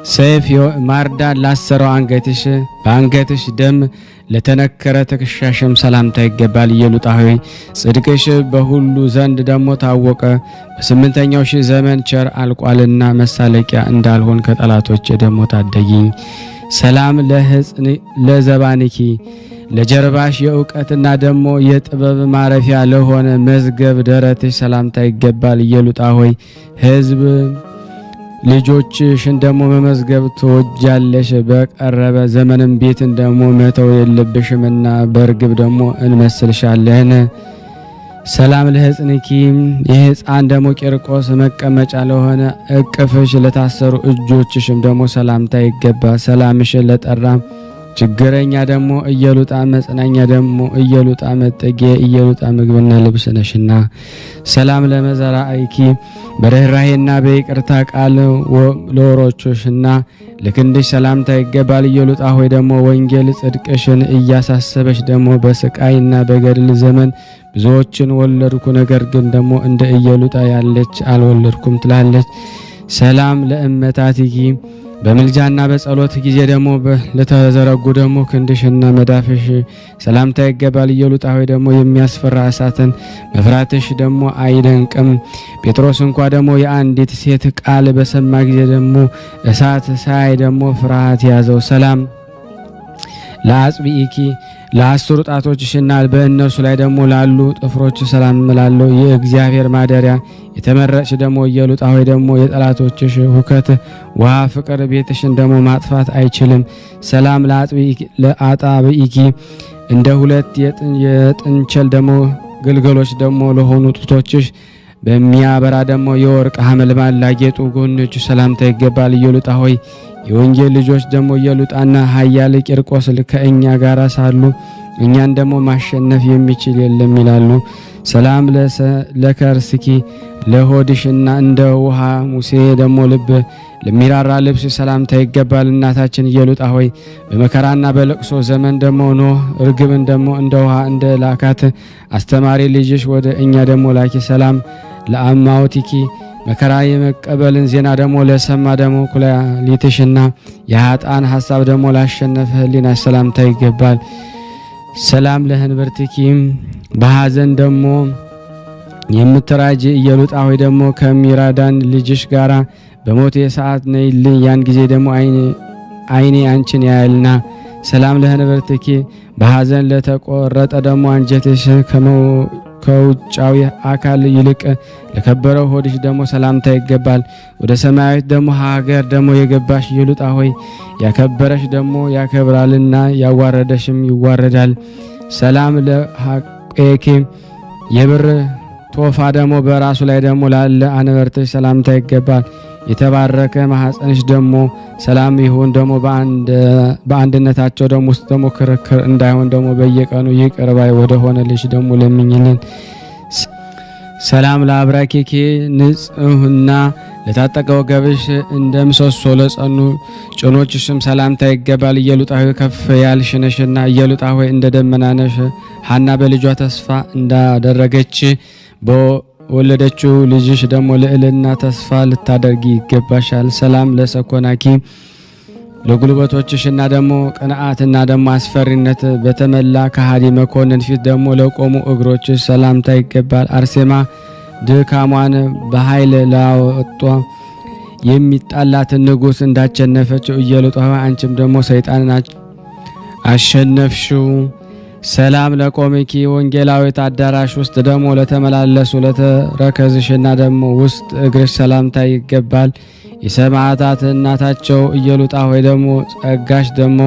ሰይፍ ማርዳ ላሰረው አንገትሽ በአንገትሽ ደም ለተነከረ ትከሻሽም ሰላምታ ይገባል። ኢየሉጣ ሆይ ጽድቅሽ በሁሉ ዘንድ ደግሞ ታወቀ። በስምንተኛው ሺህ ዘመን ቸር አልቋልና መሳለቂያ እንዳልሆን ከጠላቶች ደግሞ ታደጊኝ። ሰላም ለዘባንኪ ለጀርባሽ የእውቀትና ደግሞ የጥበብ ማረፊያ ለሆነ መዝገብ ደረትሽ ሰላምታ ይገባል። ኢየሉጣ ሆይ ሕዝብ ልጆችሽን ደግሞ መመዝገብ ትወጃለሽ። በቀረበ ዘመንም ቤትን ደግሞ መተው የለብሽምና በርግብ ደግሞ እንመስልሻለን። ሰላም ለሕፅንኪ የሕፃን ደግሞ ቂርቆስ መቀመጫ ለሆነ እቅፍሽ ለታሰሩ እጆችሽም ደግሞ ሰላምታ ይገባ። ሰላምሽን ለጠራ ችግረኛ ደግሞ ኢየሉጣ መጽናኛ ደግሞ ኢየሉጣ መጠጊያ ኢየሉጣ ምግብና ልብስ ነሽና። ሰላም ለመዘራእኪ በርህራሄና በይቅርታ ቃል ለወሮችሽና ለክንድሽ ሰላምታ ይገባል። ኢየሉጣ ሆይ ደግሞ ወንጌል ጽድቅሽን እያሳሰበች ደግሞ በስቃይና በገድል ዘመን ብዙዎችን ወለድኩ፣ ነገር ግን ደግሞ እንደ ኢየሉጣ ያለች አልወለድኩም ትላለች። ሰላም ለእመታቲኪ በምልጃና በጸሎት ጊዜ ደግሞ ለተዘረጉ ደግሞ ክንድሽና መዳፍሽ ሰላምታ ይገባል። ኢየሉጣ ሆይ ደግሞ የሚያስፈራ እሳትን መፍራትሽ ደግሞ አይደንቅም። ጴጥሮስ እንኳ ደግሞ የአንዲት ሴት ቃል በሰማ ጊዜ ደግሞ እሳት ሳይ ደግሞ ፍርሃት ያዘው። ሰላም ለአጽብኢኪ ለአስሩ ጣቶችሽና በእነሱ ላይ ደግሞ ላሉ ጥፍሮች ሰላም እላለሁ። የእግዚአብሔር ማደሪያ የተመረጥሽ ደግሞ ኢየሉጣ ሆይ ደግሞ የጠላቶችሽ ሁከት ውሃ ፍቅር ቤትሽን ደግሞ ማጥፋት አይችልም። ሰላም ለአጣብኢኪ እንደ ሁለት የጥንቸል ደግሞ ግልገሎች ደግሞ ለሆኑ ጡቶችሽ በሚያበራ ደግሞ የወርቅ ሐመልማል ላጌጡ ጎኖች ሰላምታ ይገባል። ኢየሉጣ ሆይ የወንጌል ልጆች ደግሞ ኢየሉጣና ኃያል ቂርቆስ ከእኛ ጋር ሳሉ እኛን ደግሞ ማሸነፍ የሚችል የለም ይላሉ። ሰላም ለከርስኪ ለሆድሽና እንደ ውሃ ሙሴ ደግሞ ልብ ለሚራራ ልብስ ሰላምታ ይገባል። እናታችን ኢየሉጣ ሆይ በመከራና በለቅሶ ዘመን ደግሞ ኖህ ርግብን ደግሞ እንደ ውሃ እንደ ላካት አስተማሪ ልጅሽ ወደ እኛ ደግሞ ላኪ። ሰላም ለአማውቲኪ መከራ የመቀበልን ዜና ደግሞ ለሰማ ደግሞ ኩላሊትሽና የኃጥአን ሐሳብ ደግሞ ላሸነፈ ሕሊናሽ ሰላምታ ይገባል። ሰላም ለህንብርትኪ በሐዘን ደግሞ የምትራጂ ኢየሉጣ ሆይ ደግሞ ከሚራዳን ልጅሽ ጋራ በሞቴ ሰዓት ነይልኝ፣ ያን ጊዜ ደግሞ አይኔ አንቺን ያያልና። ሰላም ለህንብርትኪ በሐዘን ለተቆረጠ ደግሞ አንጀትሽ ከውጫዊ አካል ይልቅ ለከበረው ሆድሽ ደግሞ ሰላምታ ይገባል። ወደ ሰማያዊት ደግሞ ሀገር ደግሞ የገባሽ ኢየሉጣ ሆይ ያከበረሽ ደግሞ ያከብራልና ያዋረደሽም ይዋረዳል። ሰላም ለሐቄኪ የብር ቶፋ ደግሞ በራሱ ላይ ደግሞ ላለ አንበርትሽ ሰላምታ ይገባል። የተባረከ ማህፀንሽ ደግሞ ሰላም ይሁን ደግሞ በአንድነታቸው ደግሞ ውስጥ ደግሞ ክርክር እንዳይሆን ደግሞ በየቀኑ ይቅር ባይ ወደ ሆነ ልጅ ደግሞ ለምኝልን። ሰላም ለአብራኬኪ ንጽህና ለታጠቀ ወገብሽ እንደ ምሰሶ ለጸኑ ጭኖችሽም ሰላምታ ይገባል። ኢየሉጣ ሆይ ከፍ ያልሽ ነሽና ኢየሉጣ ሆይ እንደ ደመና ነሽ። ሐና በልጇ ተስፋ እንዳደረገች ወለደችው ልጅሽ ደግሞ ልዕልና ተስፋ ልታደርጊ ይገባሻል። ሰላም ለሰኮናኪ ለጉልበቶችሽና ደግሞ ቅንዓትና ደግሞ አስፈሪነት በተመላ ከሃዲ መኮንን ፊት ደግሞ ለቆሙ እግሮችሽ ሰላምታ ይገባል። አርሴማ ድካሟን በኃይል ላወጣ የሚጣላትን ንጉሥ እንዳቸነፈችው ኢየሉጣ ሆይ አንቺም ደግሞ ሰይጣንን አሸነፍሽው። ሰላም ለቆምኪ ወንጌላዊት አዳራሽ ውስጥ ደግሞ ለተመላለሱ ለተረከዝሽና ደግሞ ውስጥ እግርሽ ሰላምታ ይገባል። የሰማዕታት እናታቸው ኢየሉጣ ሆይ ደግሞ ጸጋሽ ደግሞ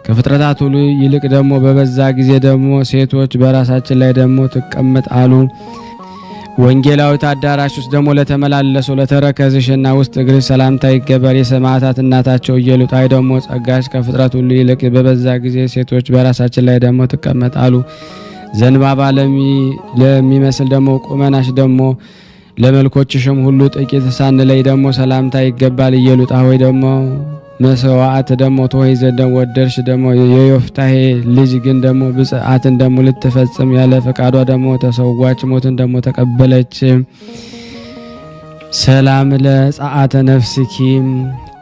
ከፍጥረታት ሁሉ ይልቅ ደግሞ በበዛ ጊዜ ደግሞ ሴቶች በራሳችን ላይ ደግሞ ትቀመጥ አሉ። ወንጌላዊት አዳራሽ ውስጥ ደግሞ ለተመላለሱ ለተረከዝሽና ውስጥ እግርሽ ሰላምታ ይገባል። የሰማዕታት እናታቸው ኢየሉጣ ሆይ ደግሞ ጸጋሽ ከፍጥረት ሁሉ ይልቅ በበዛ ጊዜ ሴቶች በራሳችን ላይ ደግሞ ትቀመጥ አሉ። ዘንባባ ለሚመስል ደግሞ ቁመናሽ ደግሞ ለመልኮችሽም ሁሉ ጥቂት ሳንለይ ደግሞ ሰላምታ ይገባል። ኢየሉጣ ሆይ ደግሞ መስዋዕት ደግሞ ተወይ ዘንድ ወደርሽ ደግሞ የዮፍታሔ ልጅ ግን ደግሞ ብጽዓትን ደግሞ ልትፈጽም ያለ ፈቃዷ ደግሞ ተሰዋች፣ ሞትን ደግሞ ተቀበለች። ሰላም ለጸአተ ነፍስኪ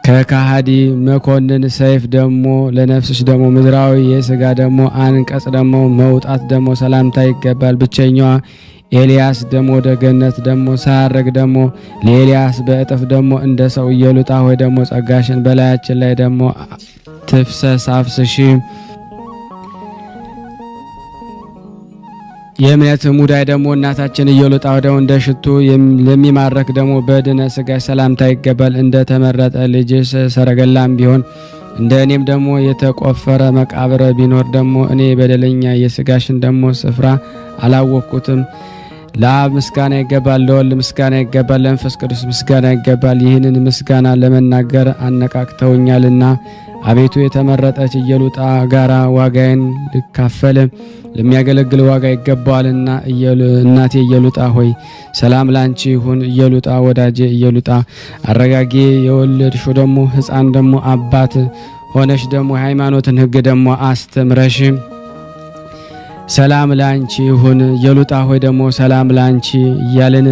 ከካሃዲ መኮንን ሰይፍ ደግሞ ለነፍስሽ ደግሞ ምድራዊ የሥጋ ደግሞ አንቀጽ ደግሞ መውጣት ደግሞ ሰላምታ ይገባል። ብቸኛዋ ኤልያስ ደግሞ ወደ ገነት ደግሞ ሳያረግ ደግሞ ለኤልያስ በእጥፍ ደግሞ እንደ ሰው ኢየሉጣ ሆይ ደግሞ ጸጋሽን በላያችን ላይ ደግሞ ትፍሰስ አፍስሺ። የእምነት ሙዳይ ደግሞ እናታችን ኢየሉጣ ሆይ ደግሞ እንደ ሽቱ ለሚማረክ ደግሞ በድነ ሥጋሽ ሰላምታ ይገባል። እንደ ተመረጠ ልጅሽ ሰረገላም ቢሆን እንደ እኔም ደግሞ የተቆፈረ መቃብር ቢኖር ደግሞ እኔ በደለኛ የሥጋሽን ደግሞ ስፍራ አላወቅኩትም። ለአብ ምስጋና ይገባል፣ ለወልድ ምስጋና ይገባል፣ ለመንፈስ ቅዱስ ምስጋና ይገባል። ይህንን ምስጋና ለመናገር አነቃቅተውኛልና አቤቱ የተመረጠች ኢየሉጣ ጋራ ዋጋዬን ልካፈል ለሚያገለግል ዋጋ ይገባዋልና። እናቴ ኢየሉጣ ሆይ ሰላም ላንቺ ይሁን። ኢየሉጣ ወዳጄ ኢየሉጣ አረጋጌ የወለድሽው ደግሞ ሕፃን ደግሞ አባት ሆነሽ ደግሞ የሃይማኖትን ሕግ ደግሞ አስተምረሽ ሰላም ላንቺ ይሁን። ኢየሉጣ ሆይ ደግሞ ሰላም ላንቺ እያልን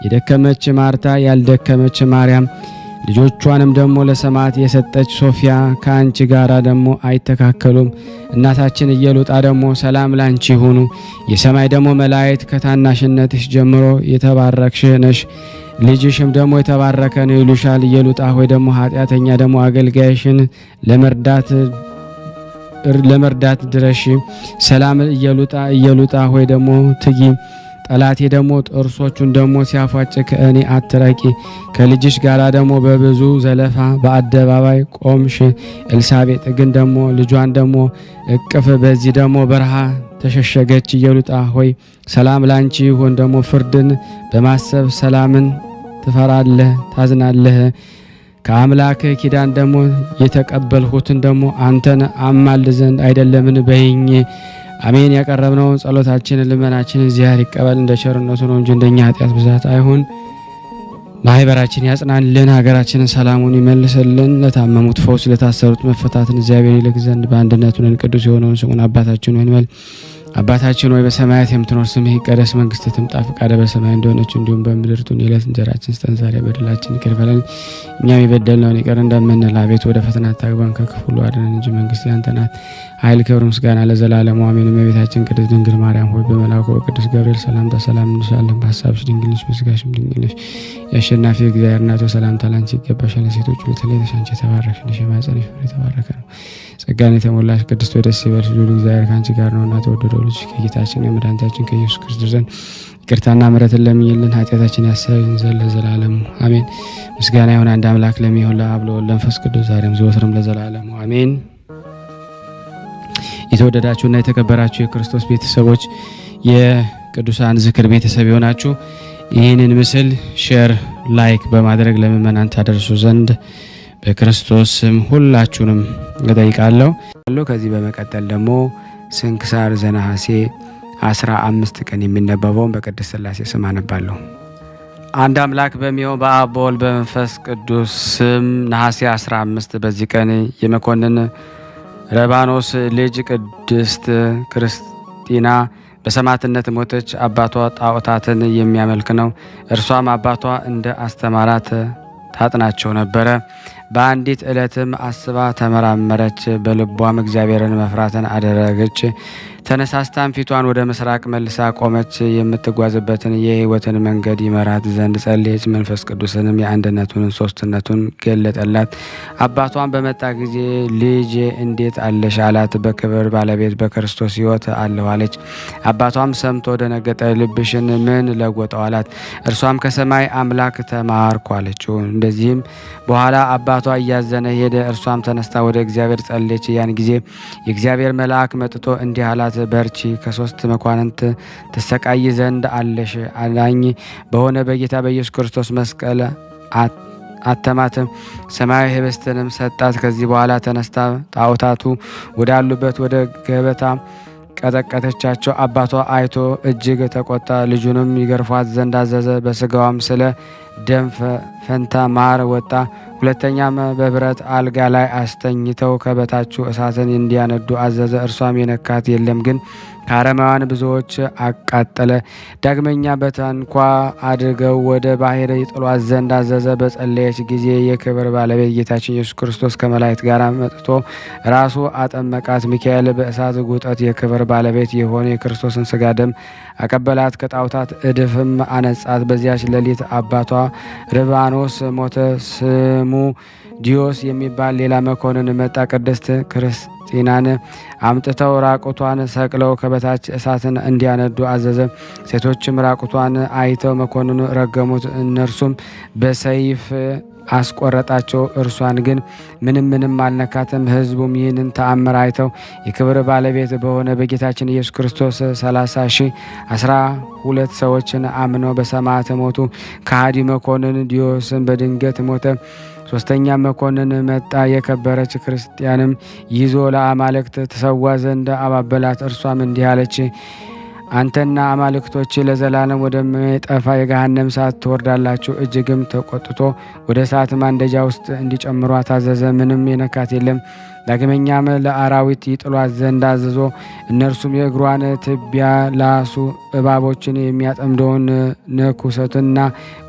የደከመች ማርታ ያልደከመች ማርያም ልጆቿንም ደግሞ ለሰማዕት የሰጠች ሶፊያ ከአንቺ ጋራ ደግሞ አይተካከሉም። እናታችን ኢየሉጣ ደግሞ ሰላም ላንቺ ይሁኑ። የሰማይ ደግሞ መላእክት ከታናሽነትሽ ጀምሮ የተባረክሽ ነሽ፣ ልጅሽም ደግሞ የተባረከ ነው ይሉሻል። ኢየሉጣ ሆይ ደግሞ ኃጢአተኛ ደግሞ አገልጋይሽን ለመርዳት ድረሽ። ሰላም ኢየሉጣ ሆይ ደግሞ ትጊ። ጠላቴ ደግሞ ጥርሶቹን ደግሞ ሲያፏጭ ከእኔ አትራቂ። ከልጅሽ ጋራ ደግሞ በብዙ ዘለፋ በአደባባይ ቆምሽ። ኤልሳቤጥ ግን ደግሞ ልጇን ደግሞ እቅፍ በዚህ ደግሞ በረሃ ተሸሸገች። ኢየሉጣ ሆይ ሰላም ላንቺ ይሁን። ደግሞ ፍርድን በማሰብ ሰላምን ትፈራለህ ታዝናለህ። ከአምላክ ኪዳን ደግሞ የተቀበልሁትን ደግሞ አንተን አማል ዘንድ አይደለምን በይኝ። አሜን። ያቀረብነውን ጸሎታችንን ልመናችንን እግዚአብሔር ይቀበል እንደ ቸርነቱ ነው እንጂ እንደኛ ኃጢአት ብዛት አይሁን። ማህበራችን ያጽናልን፣ ሀገራችንን ሰላሙን ይመልስልን። ለታመሙት ፈውስ፣ ለታሰሩት መፈታትን እግዚአብሔር ይልክ ዘንድ በአንድነቱ ነን። ቅዱስ የሆነውን ስሙን አባታችን ሆይ እንበል። አባታችን ሆይ በሰማያት የምትኖር ስምህ ይቀደስ፣ መንግስትህ ትምጣ፣ ፈቃድህ በሰማይ እንደሆነች እንዲሁም በምድር ትሁን። የዕለት እንጀራችንን ስጠን ዛሬ፣ በደላችንን ይቅር በለን እኛም የበደልነውን ይቅር እንደምንል፣ አቤቱ ወደ ፈተና አታግባን ከክፉ ሁሉ አድነን እንጂ መንግስት ያንተ ናት፣ ኃይል፣ ክብር፣ ምስጋና ለዘላለሙ አሜን። እመቤታችን ቅድስት ድንግል ማርያም ሆይ በመልአኩ በቅዱስ ገብርኤል ሰላምታ ሰላም እንልሻለን። በሐሳብሽ ድንግል ነሽ፣ በሥጋሽም ድንግል ነሽ። የአሸናፊ እግዚአብሔር እናት ሰላምታ ላንቺ ይገባሻል። ሴቶች ሁሉ ተለይተሽ አንቺ የተባረክሽ ነሽ፣ የማኅፀንሽ ፍሬ የተባረከ ነው። ጸጋን የተሞላሽ ቅድስት ሆይ ደስ ይበልሽ፣ ልዑል እግዚአብሔር ከአንቺ ጋር ነውና ተወደደው ልጅ ከጌታችን የመድኃኒታችን ከኢየሱስ ክርስቶስ ዘንድ ይቅርታና ምሕረትን ለምኝልን ኃጢአታችን ያሰብን ዘንድ ለዘላለሙ አሜን። ምስጋና ይሁን አንድ አምላክ ለሚሆን ለአብ ለወልድ ለመንፈስ ቅዱስ ዛሬም ዘወትርም ለዘላለሙ አሜን። የተወደዳችሁና የተከበራችሁ የክርስቶስ ቤተሰቦች የቅዱሳን ዝክር ቤተሰብ የሆናችሁ ይህንን ምስል ሼር፣ ላይክ በማድረግ ለምእመናን ታደርሱ ዘንድ በክርስቶስ ስም ሁላችሁንም እጠይቃለሁ። ከዚህ በመቀጠል ደግሞ ስንክሳር ዘነሐሴ 15 ቀን የሚነበበውን በቅድስት ሥላሴ ስም አነባለሁ። አንድ አምላክ በሚሆን በአብ በወልድ በመንፈስ ቅዱስ ስም ነሐሴ 15 በዚህ ቀን የመኮንን ረባኖስ ልጅ ቅድስት ክርስቲና በሰማዕትነት ሞተች። አባቷ ጣዖታትን የሚያመልክ ነው። እርሷም አባቷ እንደ አስተማራት ታጥናቸው ነበረ። በአንዲት ዕለትም አስባ ተመራመረች፣ በልቧም እግዚአብሔርን መፍራትን አደረገች። ተነሳስታም ፊቷን ወደ ምስራቅ መልሳ ቆመች። የምትጓዝበትን የሕይወትን መንገድ ይመራት ዘንድ ጸለየች። መንፈስ ቅዱስንም የአንድነቱን ሦስትነቱን ገለጠላት። አባቷን በመጣ ጊዜ ልጄ እንዴት አለሽ አላት። በክብር ባለቤት በክርስቶስ ሕይወት አለሁ አለች። አባቷም ሰምቶ ደነገጠ። ልብሽን ምን ለወጠው አላት። እርሷም ከሰማይ አምላክ ተማርኩ አለችው። እንደዚህም በኋላ አባቷ እያዘነ ሄደ። እርሷም ተነስታ ወደ እግዚአብሔር ጸለየች። ያን ጊዜ የእግዚአብሔር መልአክ መጥቶ እንዲህ አላት፣ በርቺ፣ ከ3 መኳንንት ትሰቃይ ዘንድ አለሽ። አዳኝ በሆነ በጌታ በኢየሱስ ክርስቶስ መስቀል አተማት፣ ሰማያዊ ኅብስትንም ሰጣት። ከዚህ በኋላ ተነስታ ጣዖታቱ ወዳሉበት ወደ ገበታ ቀጠቀጠቻቸው። አባቷ አይቶ እጅግ ተቆጣ። ልጁንም ይገርፏት ዘንድ አዘዘ። በስጋዋም ስለ ደም ፈንታ ማር ወጣ። ሁለተኛም በብረት አልጋ ላይ አስተኝተው ከበታቹ እሳትን እንዲያነዱ አዘዘ። እርሷም የነካት የለም፣ ግን ከአረማውያን ብዙዎች አቃጠለ። ዳግመኛ በታንኳ አድርገው ወደ ባሕር ይጥሏት ዘንድ አዘዘ። በጸለየች ጊዜ የክብር ባለቤት ጌታችን ኢየሱስ ክርስቶስ ከመላእክት ጋር መጥቶ ራሱ አጠመቃት። ሚካኤል በእሳት ጉጠት የክብር ባለቤት የሆነ የክርስቶስን ሥጋ ደም አቀበላት፣ ከጣዖታት እድፍም አነጻት። በዚያች ሌሊት አባቷ ርባኖስ ሞተ። ስሙ ዲዮስ የሚባል ሌላ መኮንን መጣ። ቅድስት ክርስቲናን አምጥተው ራቁቷን ሰቅለው ከበታች እሳትን እንዲያነዱ አዘዘ። ሴቶችም ራቁቷን አይተው መኮንኑ ረገሙት። እነርሱም በሰይፍ አስቆረጣቸው። እርሷን ግን ምንም አልነካትም። ሕዝቡም ይህንን ተአምር አይተው የክብር ባለቤት በሆነ በጌታችን ኢየሱስ ክርስቶስ 30,012 ሰዎችን አምነው በሰማዕት ሞቱ። ከሃዲ መኮንን ዲዮስን በድንገት ሞተ። ሶስተኛ መኮንን መጣ። የከበረች ክርስቲያንም ይዞ ለአማልክት ተሰዋ ዘንድ አባበላት። እርሷም እንዲህ አለች፣ አንተና አማልክቶች ለዘላለም ወደማይጠፋ የገሃነም እሳት ትወርዳላችሁ። እጅግም ተቆጥቶ ወደ እሳት ማንደጃ ውስጥ እንዲጨምሯት አዘዘ። ምንም የነካት የለም። ዳግመኛም ለአራዊት ይጥሏት ዘንድ አዘዞ። እነርሱም የእግሯን ትቢያ ላሱ። እባቦችን የሚያጠምደውን ንኩሰትና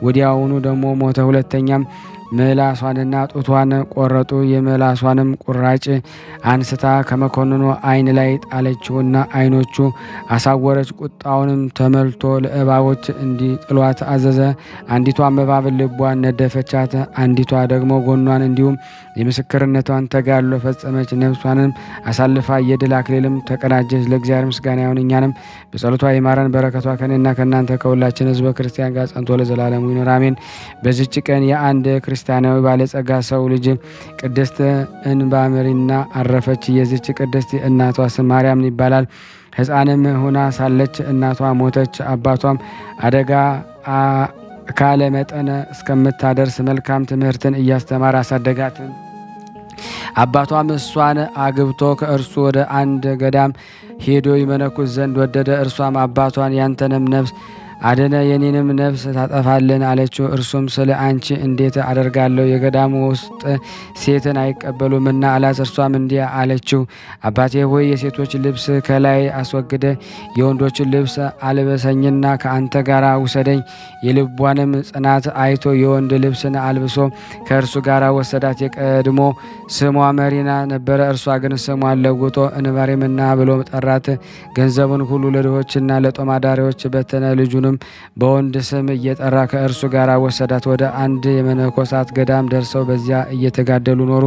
ወዲያውኑ ደግሞ ሞተ። ሁለተኛም ምላሷንና ጡቷን ቆረጡ። የምላሷንም ቁራጭ አንስታ ከመኮንኑ ዓይን ላይ ጣለችውና ዓይኖቹ አሳወረች። ቁጣውንም ተመልቶ ለእባቦች እንዲጥሏት አዘዘ። አንዲቷም እባብ ልቧን ነደፈቻት፣ አንዲቷ ደግሞ ጎኗን። እንዲሁም የምስክርነቷን ተጋድሎ ፈጸመች። ነፍሷንም አሳልፋ የድል አክሊልም ተቀዳጀች። ለእግዚአብሔር ምስጋና ይሁን፣ እኛንም በጸሎቷ ይማረን። በረከቷ ከእኔና ከእናንተ ከሁላችን ሕዝበ ክርስቲያን ጋር ጸንቶ ለዘላለሙ ይኑር አሜን። በዚች ቀን የአንድ ክርስቲያናዊ ባለጸጋ ሰው ልጅ ቅድስት እንባምሪና አረፈች። የዚች ቅድስት እናቷ ስም ማርያም ይባላል። ሕፃንም ሆና ሳለች እናቷ ሞተች። አባቷም አደጋ ካለ መጠን እስከምታደርስ መልካም ትምህርትን እያስተማረ አሳደጋት። አባቷም እሷን አግብቶ ከእርሱ ወደ አንድ ገዳም ሄዶ ይመነኩስ ዘንድ ወደደ። እርሷም አባቷን ያንተንም ነፍስ አደነ የኔንም ነፍስ ታጠፋልን አለችው። እርሱም ስለ አንቺ እንዴት አደርጋለሁ? የገዳሙ ውስጥ ሴትን አይቀበሉምና አላት። እርሷም እንዲህ አለችው፣ አባቴ ሆይ የሴቶች ልብስ ከላይ አስወግደ የወንዶችን ልብስ አልበሰኝና ከአንተ ጋር ውሰደኝ። የልቧንም ጽናት አይቶ የወንድ ልብስን አልብሶ ከእርሱ ጋር ወሰዳት። የቀድሞ ስሟ መሪና ነበረ። እርሷ ግን ስሟን ለውጦ እንባሬምና ብሎ ጠራት። ገንዘቡን ሁሉ ለድሆችና ለጦም አዳሪዎች በተነ። ልጁንም በወንድ ስም እየጠራ ከእርሱ ጋር ወሰዳት። ወደ አንድ የመነኮሳት ገዳም ደርሰው በዚያ እየተጋደሉ ኖሩ።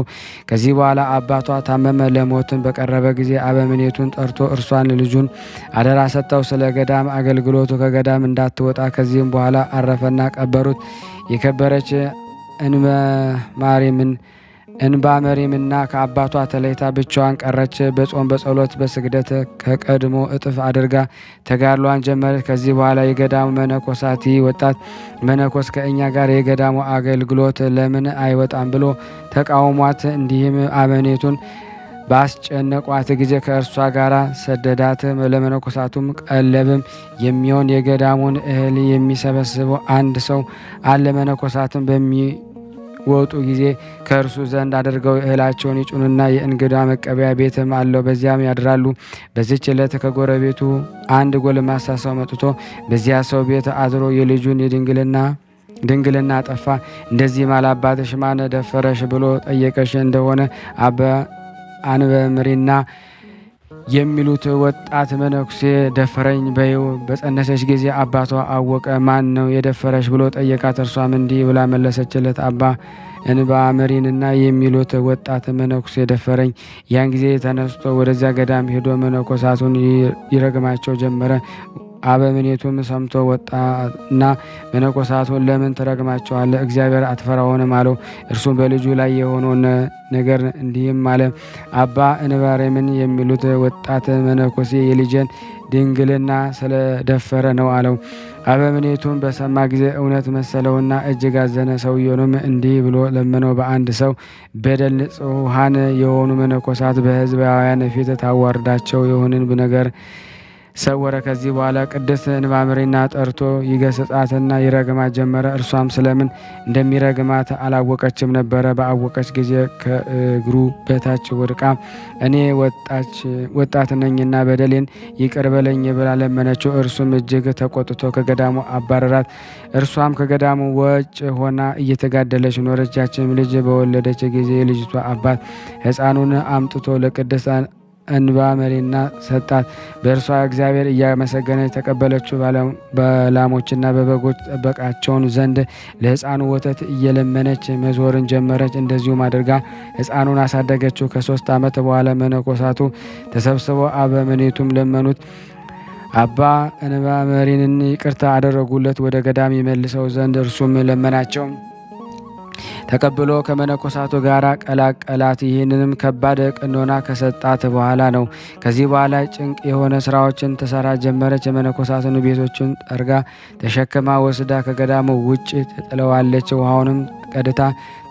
ከዚህ በኋላ አባቷ ታመመ። ለሞትን በቀረበ ጊዜ አበምኔቱን ጠርቶ እርሷን ልጁን አደራ ሰጠው። ስለ ገዳም አገልግሎቱ ከገዳም እንዳትወጣ። ከዚህም በኋላ አረፈና ቀበሩት። የከበረች እንባ መሪምና ከአባቷ ተለይታ ብቻዋን ቀረች። በጾም በጸሎት በስግደት ከቀድሞ እጥፍ አድርጋ ተጋድሏን ጀመረች። ከዚህ በኋላ የገዳሙ መነኮሳት ወጣት መነኮስ ከእኛ ጋር የገዳሙ አገልግሎት ለምን አይወጣም ብሎ ተቃውሟት፣ እንዲህም አበኔቱን ባስጨነቋት ጊዜ ከእርሷ ጋር ሰደዳት። ለመነኮሳቱም ቀለብም የሚሆን የገዳሙን እህል የሚሰበስበው አንድ ሰው አለ። መነኮሳትም ወጡ ጊዜ ከእርሱ ዘንድ አድርገው እህላቸውን ይጩንና የእንግዳ መቀበያ ቤትም አለው፣ በዚያም ያድራሉ። በዚች ዕለት ከጎረቤቱ አንድ ጎልማሳ ሰው መጥቶ በዚያ ሰው ቤት አድሮ የልጁን ድንግልና ጠፋ። እንደዚህ አባትሽ ማን ደፈረሽ ብሎ ጠየቀሽ እንደሆነ አባ አንበምሪና የሚሉት ወጣት መነኩሴ ደፈረኝ በይው። በጸነሰች ጊዜ አባቷ አወቀ። ማን ነው የደፈረሽ ብሎ ጠየቃት። እርሷም እንዲህ ብላ መለሰችለት፣ አባ እንባመሪንና የሚሉት ወጣት መነኩሴ ደፈረኝ። ያን ጊዜ ተነስቶ ወደዚያ ገዳም ሄዶ መነኮሳቱን ይረግማቸው ጀመረ። አበምኔቱም ሰምቶ ወጣና መነኮሳቱን ለምን ትረግማቸዋለህ? እግዚአብሔር አትፈራውንም አለው። እርሱም በልጁ ላይ የሆነውን ነገር እንዲህም አለ። አባ እንባሬምን የሚሉት ወጣት መነኮሴ የልጄን ድንግልና ስለደፈረ ነው አለው። አበምኔቱም በሰማ ጊዜ እውነት መሰለውና እጅግ አዘነ። ሰውየውንም እንዲህ ብሎ ለመነው፣ በአንድ ሰው በደል ንጹሐን የሆኑ መነኮሳት በሕዝባውያን ፊት ታዋርዳቸው የሆንን ነገር ሰወረ። ከዚህ በኋላ ቅድስት እንባምሪና ጠርቶ ይገስጻትና ይረግማት ጀመረ። እርሷም ስለምን እንደሚረግማት አላወቀችም ነበረ። በአወቀች ጊዜ ከእግሩ በታች ወድቃ እኔ ወጣት ነኝና በደሌን ይቅር በለኝ ብላ ለመነችው። እርሱም እጅግ ተቆጥቶ ከገዳሙ አባረራት። እርሷም ከገዳሙ ውጭ ሆና እየተጋደለች ኖረች። ያችም ልጅ በወለደች ጊዜ የልጅቷ አባት ሕፃኑን አምጥቶ ለቅድስት እንባመሪና ሰጣት። በእርሷ እግዚአብሔር እያመሰገነች ተቀበለችው። በላሞችና በበጎች ጠበቃቸውን ዘንድ ለሕፃኑ ወተት እየለመነች መዞርን ጀመረች። እንደዚሁም አድርጋ ሕፃኑን አሳደገችው። ከ3 ዓመት በኋላ መነኮሳቱ ተሰብስበው አበምኔቱም ለመኑት። አባ እንባመሪንን ይቅርታ አደረጉለት፣ ወደ ገዳም ይመልሰው ዘንድ እርሱም ለመናቸው። ተቀብሎ ከመነኮሳቱ ጋር ቀላቀላት። ይህንንም ከባድ ቀኖና ከሰጣት በኋላ ነው። ከዚህ በኋላ ጭንቅ የሆነ ስራዎችን ትሰራ ጀመረች። የመነኮሳትን ቤቶችን ጠርጋ ተሸክማ ወስዳ ከገዳሙ ውጭ ትጥለዋለች። ውሃውንም ቀድታ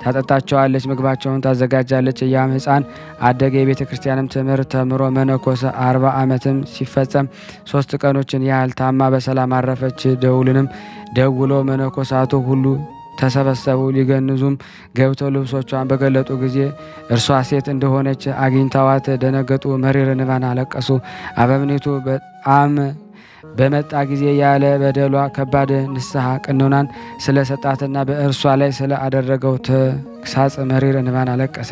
ታጠጣቸዋለች። ምግባቸውን ታዘጋጃለች። ያም ሕፃን አደገ። የቤተ ክርስቲያንም ትምህርት ተምሮ መነኮሰ። 40 ዓመትም ሲፈጸም 3 ቀኖችን ያህል ታማ በሰላም አረፈች። ደውልንም ደውሎ መነኮሳቱ ሁሉ ተሰበሰቡ። ሊገንዙም ገብተው ልብሶቿን በገለጡ ጊዜ እርሷ ሴት እንደሆነች አግኝተዋት ደነገጡ፣ መሪር እንባን አለቀሱ። አበምኔቱ በጣም በመጣ ጊዜ ያለ በደሏ ከባድ ንስሐ ቅኖናን ስለሰጣትና በእርሷ ላይ ስለ አደረገው ተግሳጽ መሪር እንባን አለቀሰ።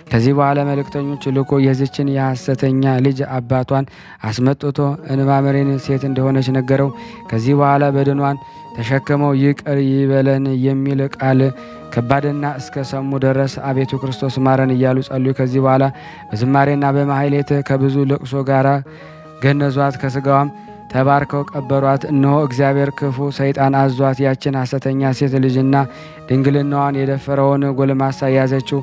ከዚህ በኋላ መልእክተኞች ልኮ የዚችን የሐሰተኛ ልጅ አባቷን አስመጥቶ እንባመሪን ሴት እንደሆነች ነገረው። ከዚህ በኋላ በድኗን ተሸክመው ይቅር ይበለን የሚል ቃል ከባድና እስከ ሰሙ ድረስ አቤቱ ክርስቶስ ማረን እያሉ ጸልዩ። ከዚህ በኋላ በዝማሬና በማሕሌት ከብዙ ልቅሶ ጋር ገነዟት። ከስጋዋም ተባርከው ቀበሯት። እነሆ እግዚአብሔር ክፉ ሰይጣን አዟት ያችን ሐሰተኛ ሴት ልጅና ድንግልናዋን የደፈረውን ጎልማሳ ያዘችው።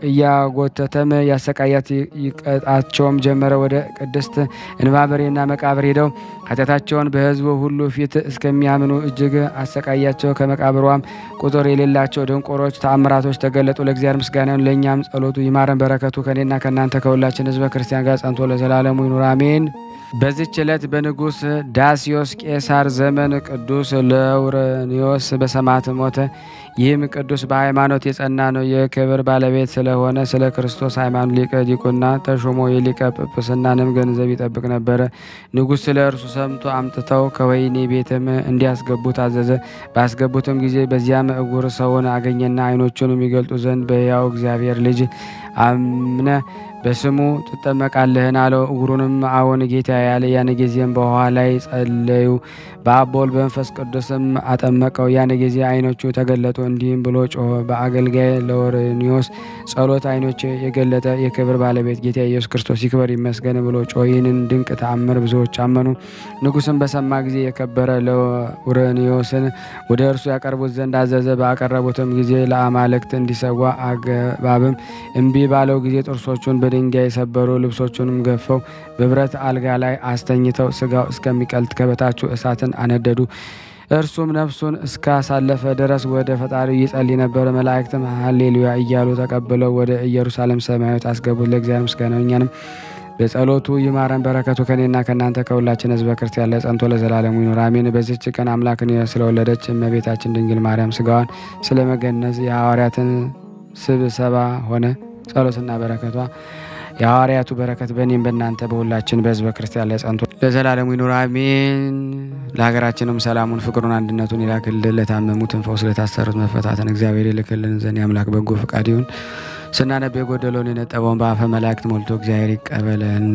እያጎተተም ያሰቃያት ይቀጣቸውም ጀመረ። ወደ ቅድስት እንባበሬና መቃብር ሄደው ኃጢአታቸውን በሕዝቡ ሁሉ ፊት እስከሚያምኑ እጅግ አሰቃያቸው። ከመቃብሯም ቁጥር የሌላቸው ድንቆሮች ተአምራቶች ተገለጡ። ለእግዚአብሔር ምስጋና ይሁን፣ ለእኛም ጸሎቱ ይማረን። በረከቱ ከኔና ከእናንተ ከሁላችን ሕዝበ ክርስቲያን ጋር ጸንቶ ለዘላለሙ ይኑር አሜን። በዚህች ዕለት በንጉሥ ዳስዮስ ቄሳር ዘመን ቅዱስ ለውረኒዮስ በሰማዕት ሞተ። ይህም ቅዱስ በሃይማኖት የጸና ነው። የክብር ባለቤት ስለሆነ ስለ ክርስቶስ ሃይማኖት ሊቀ ዲቁና ተሾሞ የሊቀ ጵጵስናንም ገንዘብ ይጠብቅ ነበረ። ንጉሥ ስለ እርሱ ሰምቶ አምጥተው ከወህኒ ቤትም እንዲያስገቡት አዘዘ። ባስገቡትም ጊዜ በዚያም እውር ሰውን አገኘና ዓይኖቹን የሚገልጡ ዘንድ በሕያው እግዚአብሔር ልጅ አምነ በስሙ ትጠመቃለህን አለው። እውሩንም አዎን ጌታ ያለ። ያን ጊዜም በውኃ ላይ ጸለዩ። በአብ በወልድ በመንፈስ ቅዱስም አጠመቀው። ያን ጊዜ ዓይኖቹ ተገለጡ። እንዲህም ብሎ ጮኸ። በአገልጋይ ለወረኒዮስ ጸሎት ዓይኖች የገለጠ የክብር ባለቤት ጌታ ኢየሱስ ክርስቶስ ይክበር ይመስገን ብሎ ጮኸ። ይህንን ድንቅ ተአምር ብዙዎች አመኑ። ንጉሥም በሰማ ጊዜ የከበረ ለውረኒዮስን ወደ እርሱ ያቀርቡት ዘንድ አዘዘ። ባቀረቡትም ጊዜ ለአማልክት እንዲሰዋ አገባብም እምቢ ባለው ጊዜ ጥርሶቹን በድንጋይ የሰበሩ፣ ልብሶቹንም ገፈው በብረት አልጋ ላይ አስተኝተው ስጋው እስከሚቀልጥ ከበታቹ እሳትን አነደዱ። እርሱም ነፍሱን እስካሳለፈ ድረስ ወደ ፈጣሪው ይጸልይ ነበር። መላእክትም ሃሌሉያ እያሉ ተቀብለው ወደ ኢየሩሳሌም ሰማያዊት አስገቡት። ለእግዚአብሔር ምስጋና ነው። እኛንም በጸሎቱ ይማረን። በረከቱ ከኔና ከእናንተ ከሁላችን ሕዝበ ክርስቲያን ላይ ጸንቶ ለዘላለሙ ይኑር አሜን። በዚች ቀን አምላክን ስለወለደች እመቤታችን ድንግል ማርያም ስጋዋን ስለመገነዝ የሐዋርያትን ስብሰባ ሆነ። ጸሎትና በረከቷ የሐዋርያቱ በረከት በእኔም በእናንተ በሁላችን በሕዝበ ክርስቲያን ላይ ጸንቶ ለዘላለሙ ይኑር አሜን። ለሀገራችንም ሰላሙን፣ ፍቅሩን፣ አንድነቱን ይላክልን። ለታመሙትን ፈውስ፣ ለታሰሩት መፈታትን እግዚአብሔር ይልክልን ዘንድ የአምላክ በጎ ፈቃድ ይሁን። ስናነብ የጎደለውን የነጠበውን በአፈ መላእክት ሞልቶ እግዚአብሔር ይቀበለን።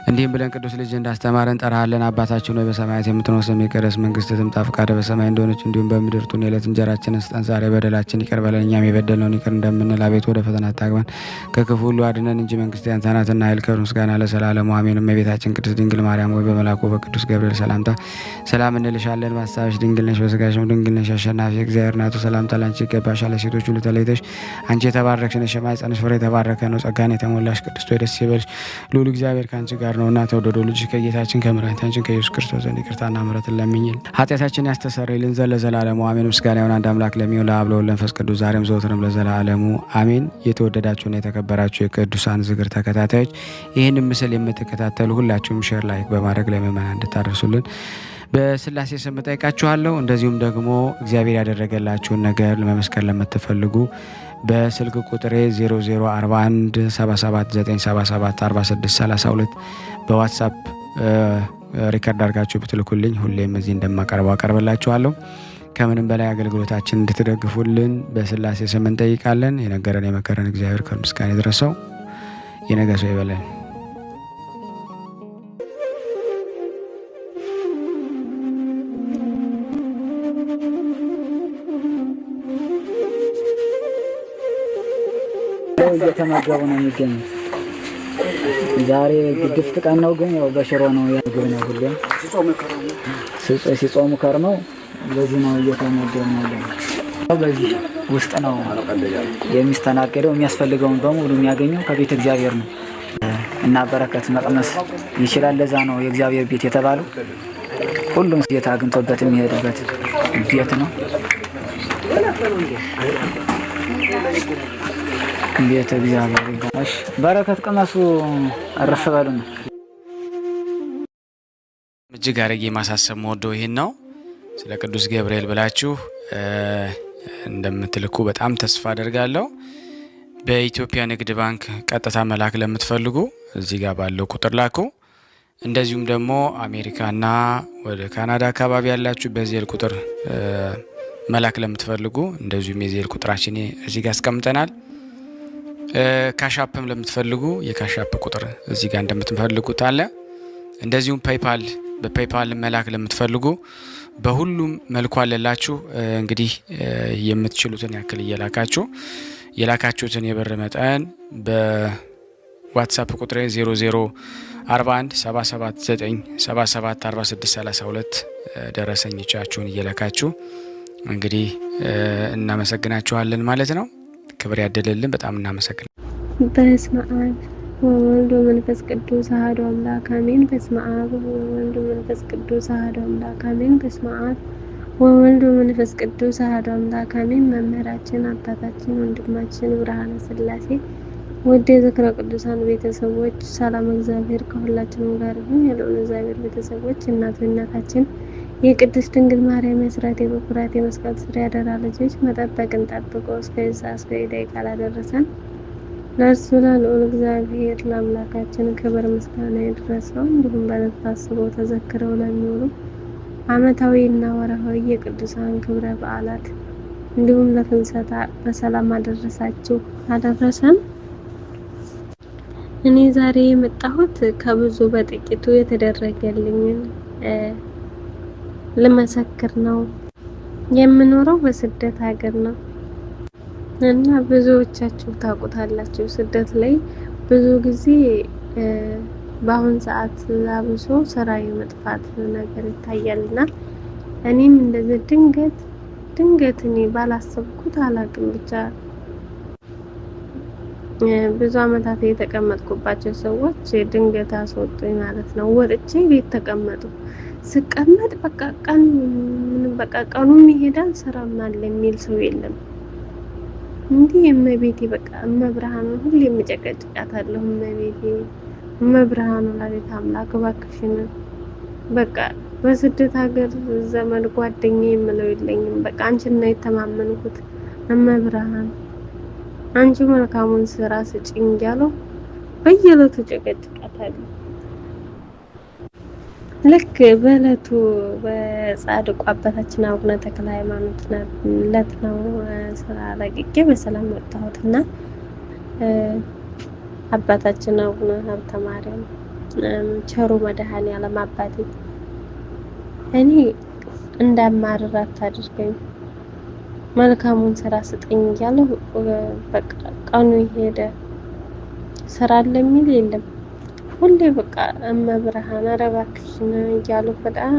እንዲህም ብለን ቅዱስ ልጅ እንዳስተማረን እንጠራሃለን። አባታችን ሆይ በሰማያት የምትኖር ስምህ ይቀደስ፣ መንግስትህ ትምጣ፣ ፈቃድህ በሰማይ እንደሆነች እንዲሁም በምድር ትሁን። የዕለት እንጀራችንን ስጠን ዛሬ፣ በደላችን ይቅር በለን እኛም የበደልነውን ይቅር እንደምንል፣ አቤቱ ወደ ፈተና አታግባን ከክፉ ሁሉ አድነን እንጂ መንግስት ያንተ ናትና ኃይል፣ ክብር፣ ምስጋና ለዘላለሙ አሜን። እመቤታችን ቅድስት ድንግል ማርያም ሆይ በመልአኩ በቅዱስ ገብርኤል ሰላምታ ሰላም እንልሻለን። በሐሳብሽ ድንግል ነሽ፣ በሥጋሽም ድንግል ነሽ። አሸናፊ እግዚአብሔር ናቱ ሰላምታ ላንቺ ይገባሻል። ለሴቶች ሁሉ ተለይተሽ አንቺ የተባረክሽ ነሽ፣ የማኅፀንሽ ፍሬ የተባረከ ነው። ጸጋን የተሞላሽ ቅድስት ሆይ ደስ ይበልሽ፣ ልዑል እግዚአብሔር ከአንቺ ጋር ነውና ተወደዶ ልጅ ከጌታችን ከመድኃኒታችን ከኢየሱስ ክርስቶስ ዘንድ ይቅርታና ምሕረትን ለምኝልን ኃጢአታችን ያስተሰርይልን ዘንድ ለዘላለሙ አሜን። ምስጋና ይሁን አንድ አምላክ ለሚሆን ለአብ ለወልድ ለመንፈስ ቅዱስ ዛሬም ዘወትርም ለዘላለሙ አሜን። የተወደዳችሁና የተከበራችሁ የቅዱሳን ዝክር ተከታታዮች ይህንን ምስል የምትከታተሉ ሁላችሁም ሼር፣ ላይክ በማድረግ ለምእመናን እንድታደርሱልን በስላሴ ስም ጠይቃችኋለሁ። እንደዚሁም ደግሞ እግዚአብሔር ያደረገላችሁን ነገር ለመመስከር ለምትፈልጉ በስልክ ቁጥሬ 0041 77977 4632 በዋትሳፕ ሪከርድ አድርጋችሁ ብትልኩልኝ ሁሌም እዚህ እንደማቀርበው አቀርብላችኋለሁ። ከምንም በላይ አገልግሎታችን እንድትደግፉልን በስላሴ ስም እንጠይቃለን። የነገረን የመከረን እግዚአብሔር ከምስጋና ይድረሰው። የነገ ሰው ይበለን። እየተመገቡ ነው የሚገኙት። ዛሬ ግድፍት ቀን ነው፣ ግን ያው በሽሮ ነው ያግብ ነው። ሁሌም ሲጾሙ ከርመው በዚህ ነው እየተመገቡ ነው። በዚህ ውስጥ ነው የሚስተናገደው። የሚያስፈልገውን በሙሉ የሚያገኘው ከቤተ እግዚአብሔር ነው እና በረከት መቅመስ ይችላል። ለዛ ነው የእግዚአብሔር ቤት የተባለው። ሁሉም ጌታ አግኝቶበት የሚሄድበት ቤት ነው። ቤተ እግዚአብሔር ይባርክ። በረከት ቅመሱ፣ አረፍ በሉ ነው። እጅግ አድርጌ ማሳሰብ መወደው ይህን ነው። ስለ ቅዱስ ገብርኤል ብላችሁ እንደምትልኩ በጣም ተስፋ አደርጋለሁ። በኢትዮጵያ ንግድ ባንክ ቀጥታ መላክ ለምትፈልጉ እዚህ ጋር ባለው ቁጥር ላኩ። እንደዚሁም ደግሞ አሜሪካና ወደ ካናዳ አካባቢ ያላችሁ በዜል ቁጥር መላክ ለምትፈልጉ እንደዚሁም የዜል ቁጥራችን እዚህ ጋር አስቀምጠናል። ካሻፕም ለምትፈልጉ የካሻፕ ቁጥር እዚህ ጋር እንደምትፈልጉት አለ። እንደዚሁም ፔይፓል በፔይፓል መላክ ለምትፈልጉ በሁሉም መልኩ አለላችሁ። እንግዲህ የምትችሉትን ያክል እየላካችሁ የላካችሁትን የብር መጠን በዋትስአፕ ቁጥሬ 0041 779 77 46 32 ደረሰኞቻችሁን እየላካችሁ እንግዲህ እናመሰግናችኋለን ማለት ነው። ክብር ያደለልን። በጣም እናመሰግናለን። በስመ አብ ወወልድ ወመንፈስ ቅዱስ አሐዱ አምላክ አሜን። በስመ አብ ወወልድ ወመንፈስ ቅዱስ አሐዱ አምላክ አሜን። በስመ አብ ወወልድ ወመንፈስ ቅዱስ አሐዱ አምላክ አሜን። መምህራችን አባታችን ወንድማችን ብርሃነ ሥላሴ ውድ የዝክረ ቅዱሳን ቤተሰቦች ሰላም እግዚአብሔር ከሁላችንም ጋር ይሁን። የልዑል እግዚአብሔር ቤተሰቦች እናታችን የቅድስት ድንግል ማርያም የስራት የበኩራት የመስቀል ስር ያደራ ልጆች መጠበቅን ጠብቆ እስከ ደቂቃ ላደረሰን ለእርሱ ለልዑል እግዚአብሔር ለአምላካችን ክብር ምስጋና ይድረሰው። እንዲሁም በዕለቱ ታስበው ተዘክረው ለሚውሉ ዓመታዊ እና ወርሃዊ የቅዱሳን ክብረ በዓላት እንዲሁም ለፍልሰታ በሰላም አደረሳችሁ አደረሰን። እኔ ዛሬ የመጣሁት ከብዙ በጥቂቱ የተደረገልኝን ልመሰክር ነው። የምኖረው በስደት ሀገር ነው እና ብዙዎቻችሁ ታውቁታላችሁ። ስደት ላይ ብዙ ጊዜ በአሁን ሰዓት አብሶ ስራ የመጥፋት ነገር ይታያልና እኔም እንደዚህ ድንገት እኔ ባላሰብኩት አላቅም ብቻ ብዙ አመታት የተቀመጥኩባቸው ሰዎች ድንገት አስወጡኝ ማለት ነው። ወጥቼ ቤት ተቀመጡ። ስቀመጥ በቃ ቀኑም ይሄዳል ስራም አለ የሚል ሰው የለም። እንዲህ እመቤቴ በቃ እመብርሃን ሁሌ የምጨቀጭቃታለሁ። እመቤቴ እመብርሃን ወላዲተ አምላክ እባክሽን በቃ በስደት ሀገር ዘመድ ጓደኛ የምለው የለኝም። በቃ አንቺን ነው የተማመንኩት እመብርሃን አንቺ መልካሙን ስራ ስጪኝ እያለሁ በየዕለቱ ጨቀጭቃታለሁ። ልክ በዕለቱ በጻድቁ አባታችን አቡነ ተክለ ሃይማኖት ዕለት ነው ስራ ለቅቄ በሰላም ወጣሁትና አባታችን አቡነ ሀብተ ማርያም ቸሩ መድኃኔዓለም አባቴ እኔ እንዳማርር አታድርገኝ መልካሙን ስራ ስጠኝ እያለሁ በቃ ቀኑ ሄደ። ስራ አለ የሚል የለም። ሁሌ በቃ እመብርሃን ኧረ እባክሽን እያለሁ በጣም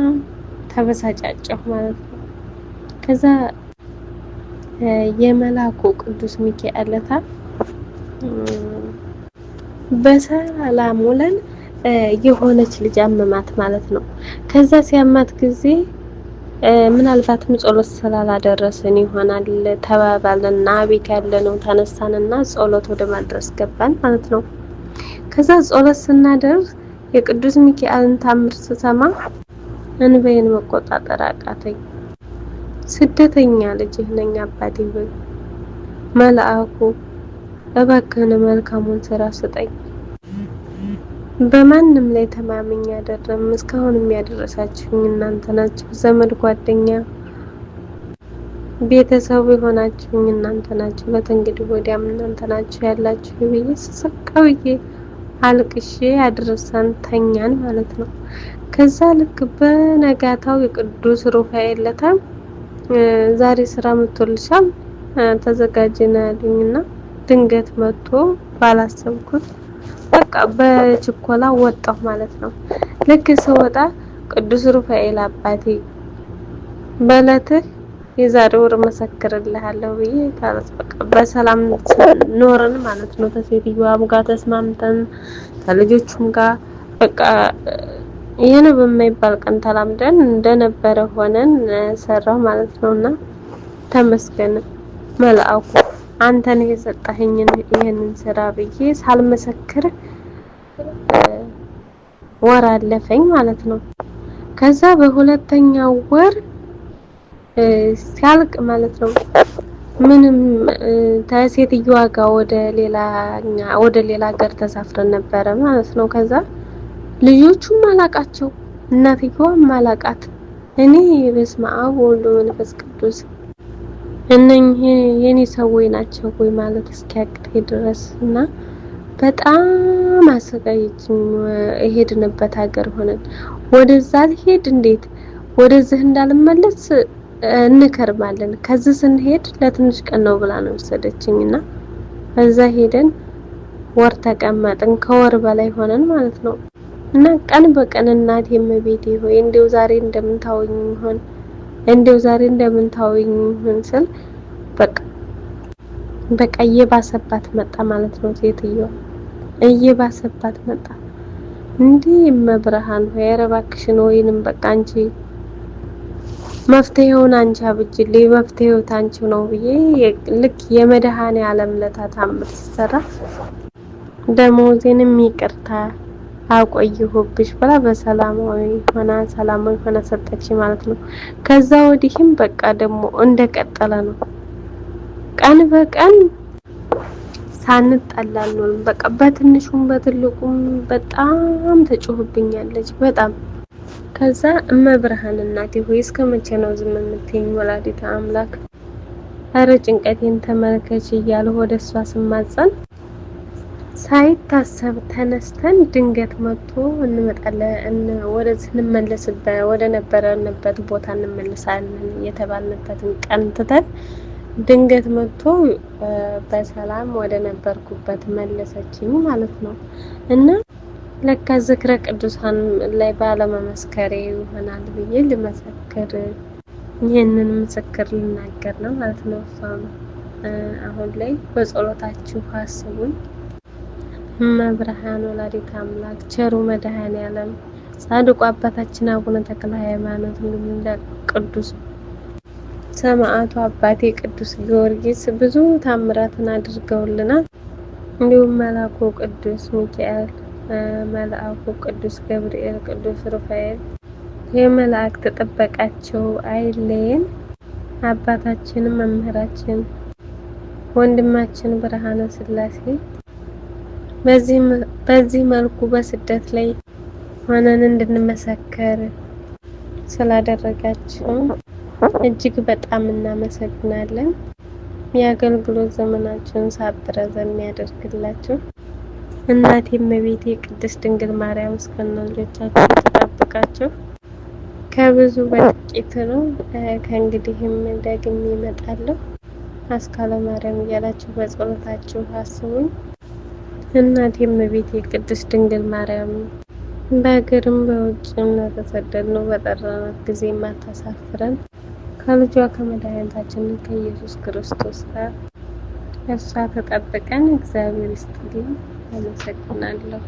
ተበሳጫጨሁ ማለት ነው። ከዛ የመላኩ ቅዱስ ሚካኤል ዕለት በሰላም ውለን የሆነች ልጅ አመማት ማለት ነው። ከዛ ሲያማት ጊዜ ምናልባትም ጸሎት ስላላደረስን ይሆናል ተባባልና ቤት ያለነው ተነሳንና ጸሎት ወደ ማድረስ ገባን ማለት ነው። ከዛ ጸሎት ስናደርስ የቅዱስ ሚካኤልን ታምር ስሰማ እንባዬን መቆጣጠር አቃተኝ። ስደተኛ ልጅ ነኝ አባቴ ሆይ መልአኩ እባክህን መልካሙን ስራ ስጠኝ። በማንም ላይ ተማምኜ አይደለም እስካሁን የሚያደርሳችሁኝ እናንተ ናችሁ። ዘመድ ጓደኛ ቤተሰብ የሆናችሁኝ እናንተ ናችሁ። በተንግዲህ ወዲያም እናንተ ናችሁ ያላችሁ ብዬ ስሰቃውዬ አልቅሼ አድርሰን ተኛን ማለት ነው። ከዛ ልክ በነጋታው የቅዱስ ሩፋኤል ዕለት ዛሬ ስራ መጥቶልሻል ተዘጋጅና ያሉኝና ድንገት መጥቶ ባላሰብኩት በቃ በችኮላ ወጣሁ ማለት ነው። ልክ ስወጣ ቅዱስ ሩፋኤል አባቴ በለትህ የዛሬ ወር መሰክርልሃለሁ ብዬ ታላስ በቃ በሰላም ኖርን ማለት ነው። ከሴትዮዋም ጋር ተስማምተን ከልጆቹም ጋር በቃ ይሄን በማይባል ቀን ተላምደን እንደነበረ ሆነን ሰራው ማለት ነውና ተመስገን መልአኩ አንተን የሰጠኸኝን ይሄንን ስራ ብዬ ሳልመሰክር ወር አለፈኝ ማለት ነው። ከዛ በሁለተኛው ወር ሲያልቅ ማለት ነው ምንም ተሴትዮዋ ጋር ወደ ሌላ ሀገር ተሳፍረን ነበረ ማለት ነው። ከዛ ልጆቹም አላቃቸው እናትየዋም አላቃት እኔ በስመ አብ ወወልድ ወመንፈስ ቅዱስ እነኚህ የኔ ሰዎች ናቸው ወይ ማለት እስኪያቅተኝ ድረስ እና በጣም አሰቃየችኝ። እሄድንበት ሀገር ሆነን ወደዛ ልሄድ እንዴት ወደዚህ እንዳልመለስ እንከርማለን። ከዚህ ስንሄድ ለትንሽ ቀን ነው ብላ ነው ወሰደችኝና እዛ ሄደን ወር ተቀመጥን። ከወር በላይ ሆነን ማለት ነው። እና ቀን በቀን እናቴ እመቤቴ ሆይ እንደው ዛሬ እንደምንታወኝ ይሆን ስል በቃ እየባሰባት መጣ ማለት ነው። ሴትዮዋ እየባሰባት መጣ። እንዲህ እመብርሃን ሆይ ኧረ እባክሽን ወይንም በቃ አንቺ መፍትሄውን አንቺ አብጅልኝ መፍትሄው ታንቺ ነው ብዬ ልክ የመድኃኔዓለም ዕለት ታምር ሲሰራ ደሞዜንም ይቅርታ አቆየሁብሽ ብላ በሰላማዊ ሆና ሰጠች ማለት ነው። ከዛ ወዲህም በቃ ደግሞ እንደቀጠለ ነው። ቀን በቀን ሳንጣላ አንውልም። በቃ በትንሹም በትልቁም በጣም ተጮህብኛለች በጣም። ከዛ እመብርሃን እናቴ ሆይ እስከመቼ ነው ዝም የምትይኝ? ወላዲተ አምላክ ኧረ ጭንቀቴን ተመልከች እያልሁ ወደ እሷ ስማጸን ሳይታሰብ ተነስተን ድንገት መጥቶ እንመጣለን ወደዚህ እንመለስበት ወደ ነበረንበት ቦታ እንመለሳለን የተባልንበትን ቀን ትተን ድንገት መጥቶ በሰላም ወደ ነበርኩበት መለሰችኝ ማለት ነው። እና ለካ ዝክረ ቅዱሳን ላይ ባለመመስከሬ ይሆናል ብዬ ልመሰክር ይሄንን ምስክር ልናገር ነው ማለት ነው። አሁን ላይ በጸሎታችሁ አስቡኝ። እመብርሃን ወላዲተ አምላክ ቸሩ መድኃኔዓለም ጻድቁ አባታችን አቡነ ተክለ ሃይማኖት እንደ ቅዱስ ሰማዕቱ አባቴ ቅዱስ ጊዮርጊስ ብዙ ታምራትን አድርገውልናል። እንዲሁም መልአኩ ቅዱስ ሚካኤል፣ መልአኩ ቅዱስ ገብርኤል፣ ቅዱስ ሩፋኤል የመላእክት ጥበቃቸው አይለየን። አባታችን መምህራችን ወንድማችን ብርሃነ ስላሴ በዚህ መልኩ በስደት ላይ ሆነን እንድንመሰከር ስላደረጋችሁ እጅግ በጣም እናመሰግናለን። የአገልግሎት ዘመናችሁን ሳትረዘም ያደርግላችሁ። እናቴ እመቤቴ ቅድስት ድንግል ማርያም እስከነ ልጆቻችሁ ተጠብቃችሁ። ከብዙ በጥቂት ነው። ከእንግዲህም ደግሜ እመጣለሁ። አስካለ ማርያም እያላችሁ በጸሎታችሁ አስቡኝ። እናቴ እመቤቴ ቅድስት ድንግል ማርያም በሀገርም በውጭም ለተሰደድነው በጠራናት ጊዜ ማታሳፍረን ከልጇ ከመድኃኒታችን ከኢየሱስ ክርስቶስ ጋር እሷ ተጠብቀን። እግዚአብሔር ይስጥልኝ። አመሰግናለሁ።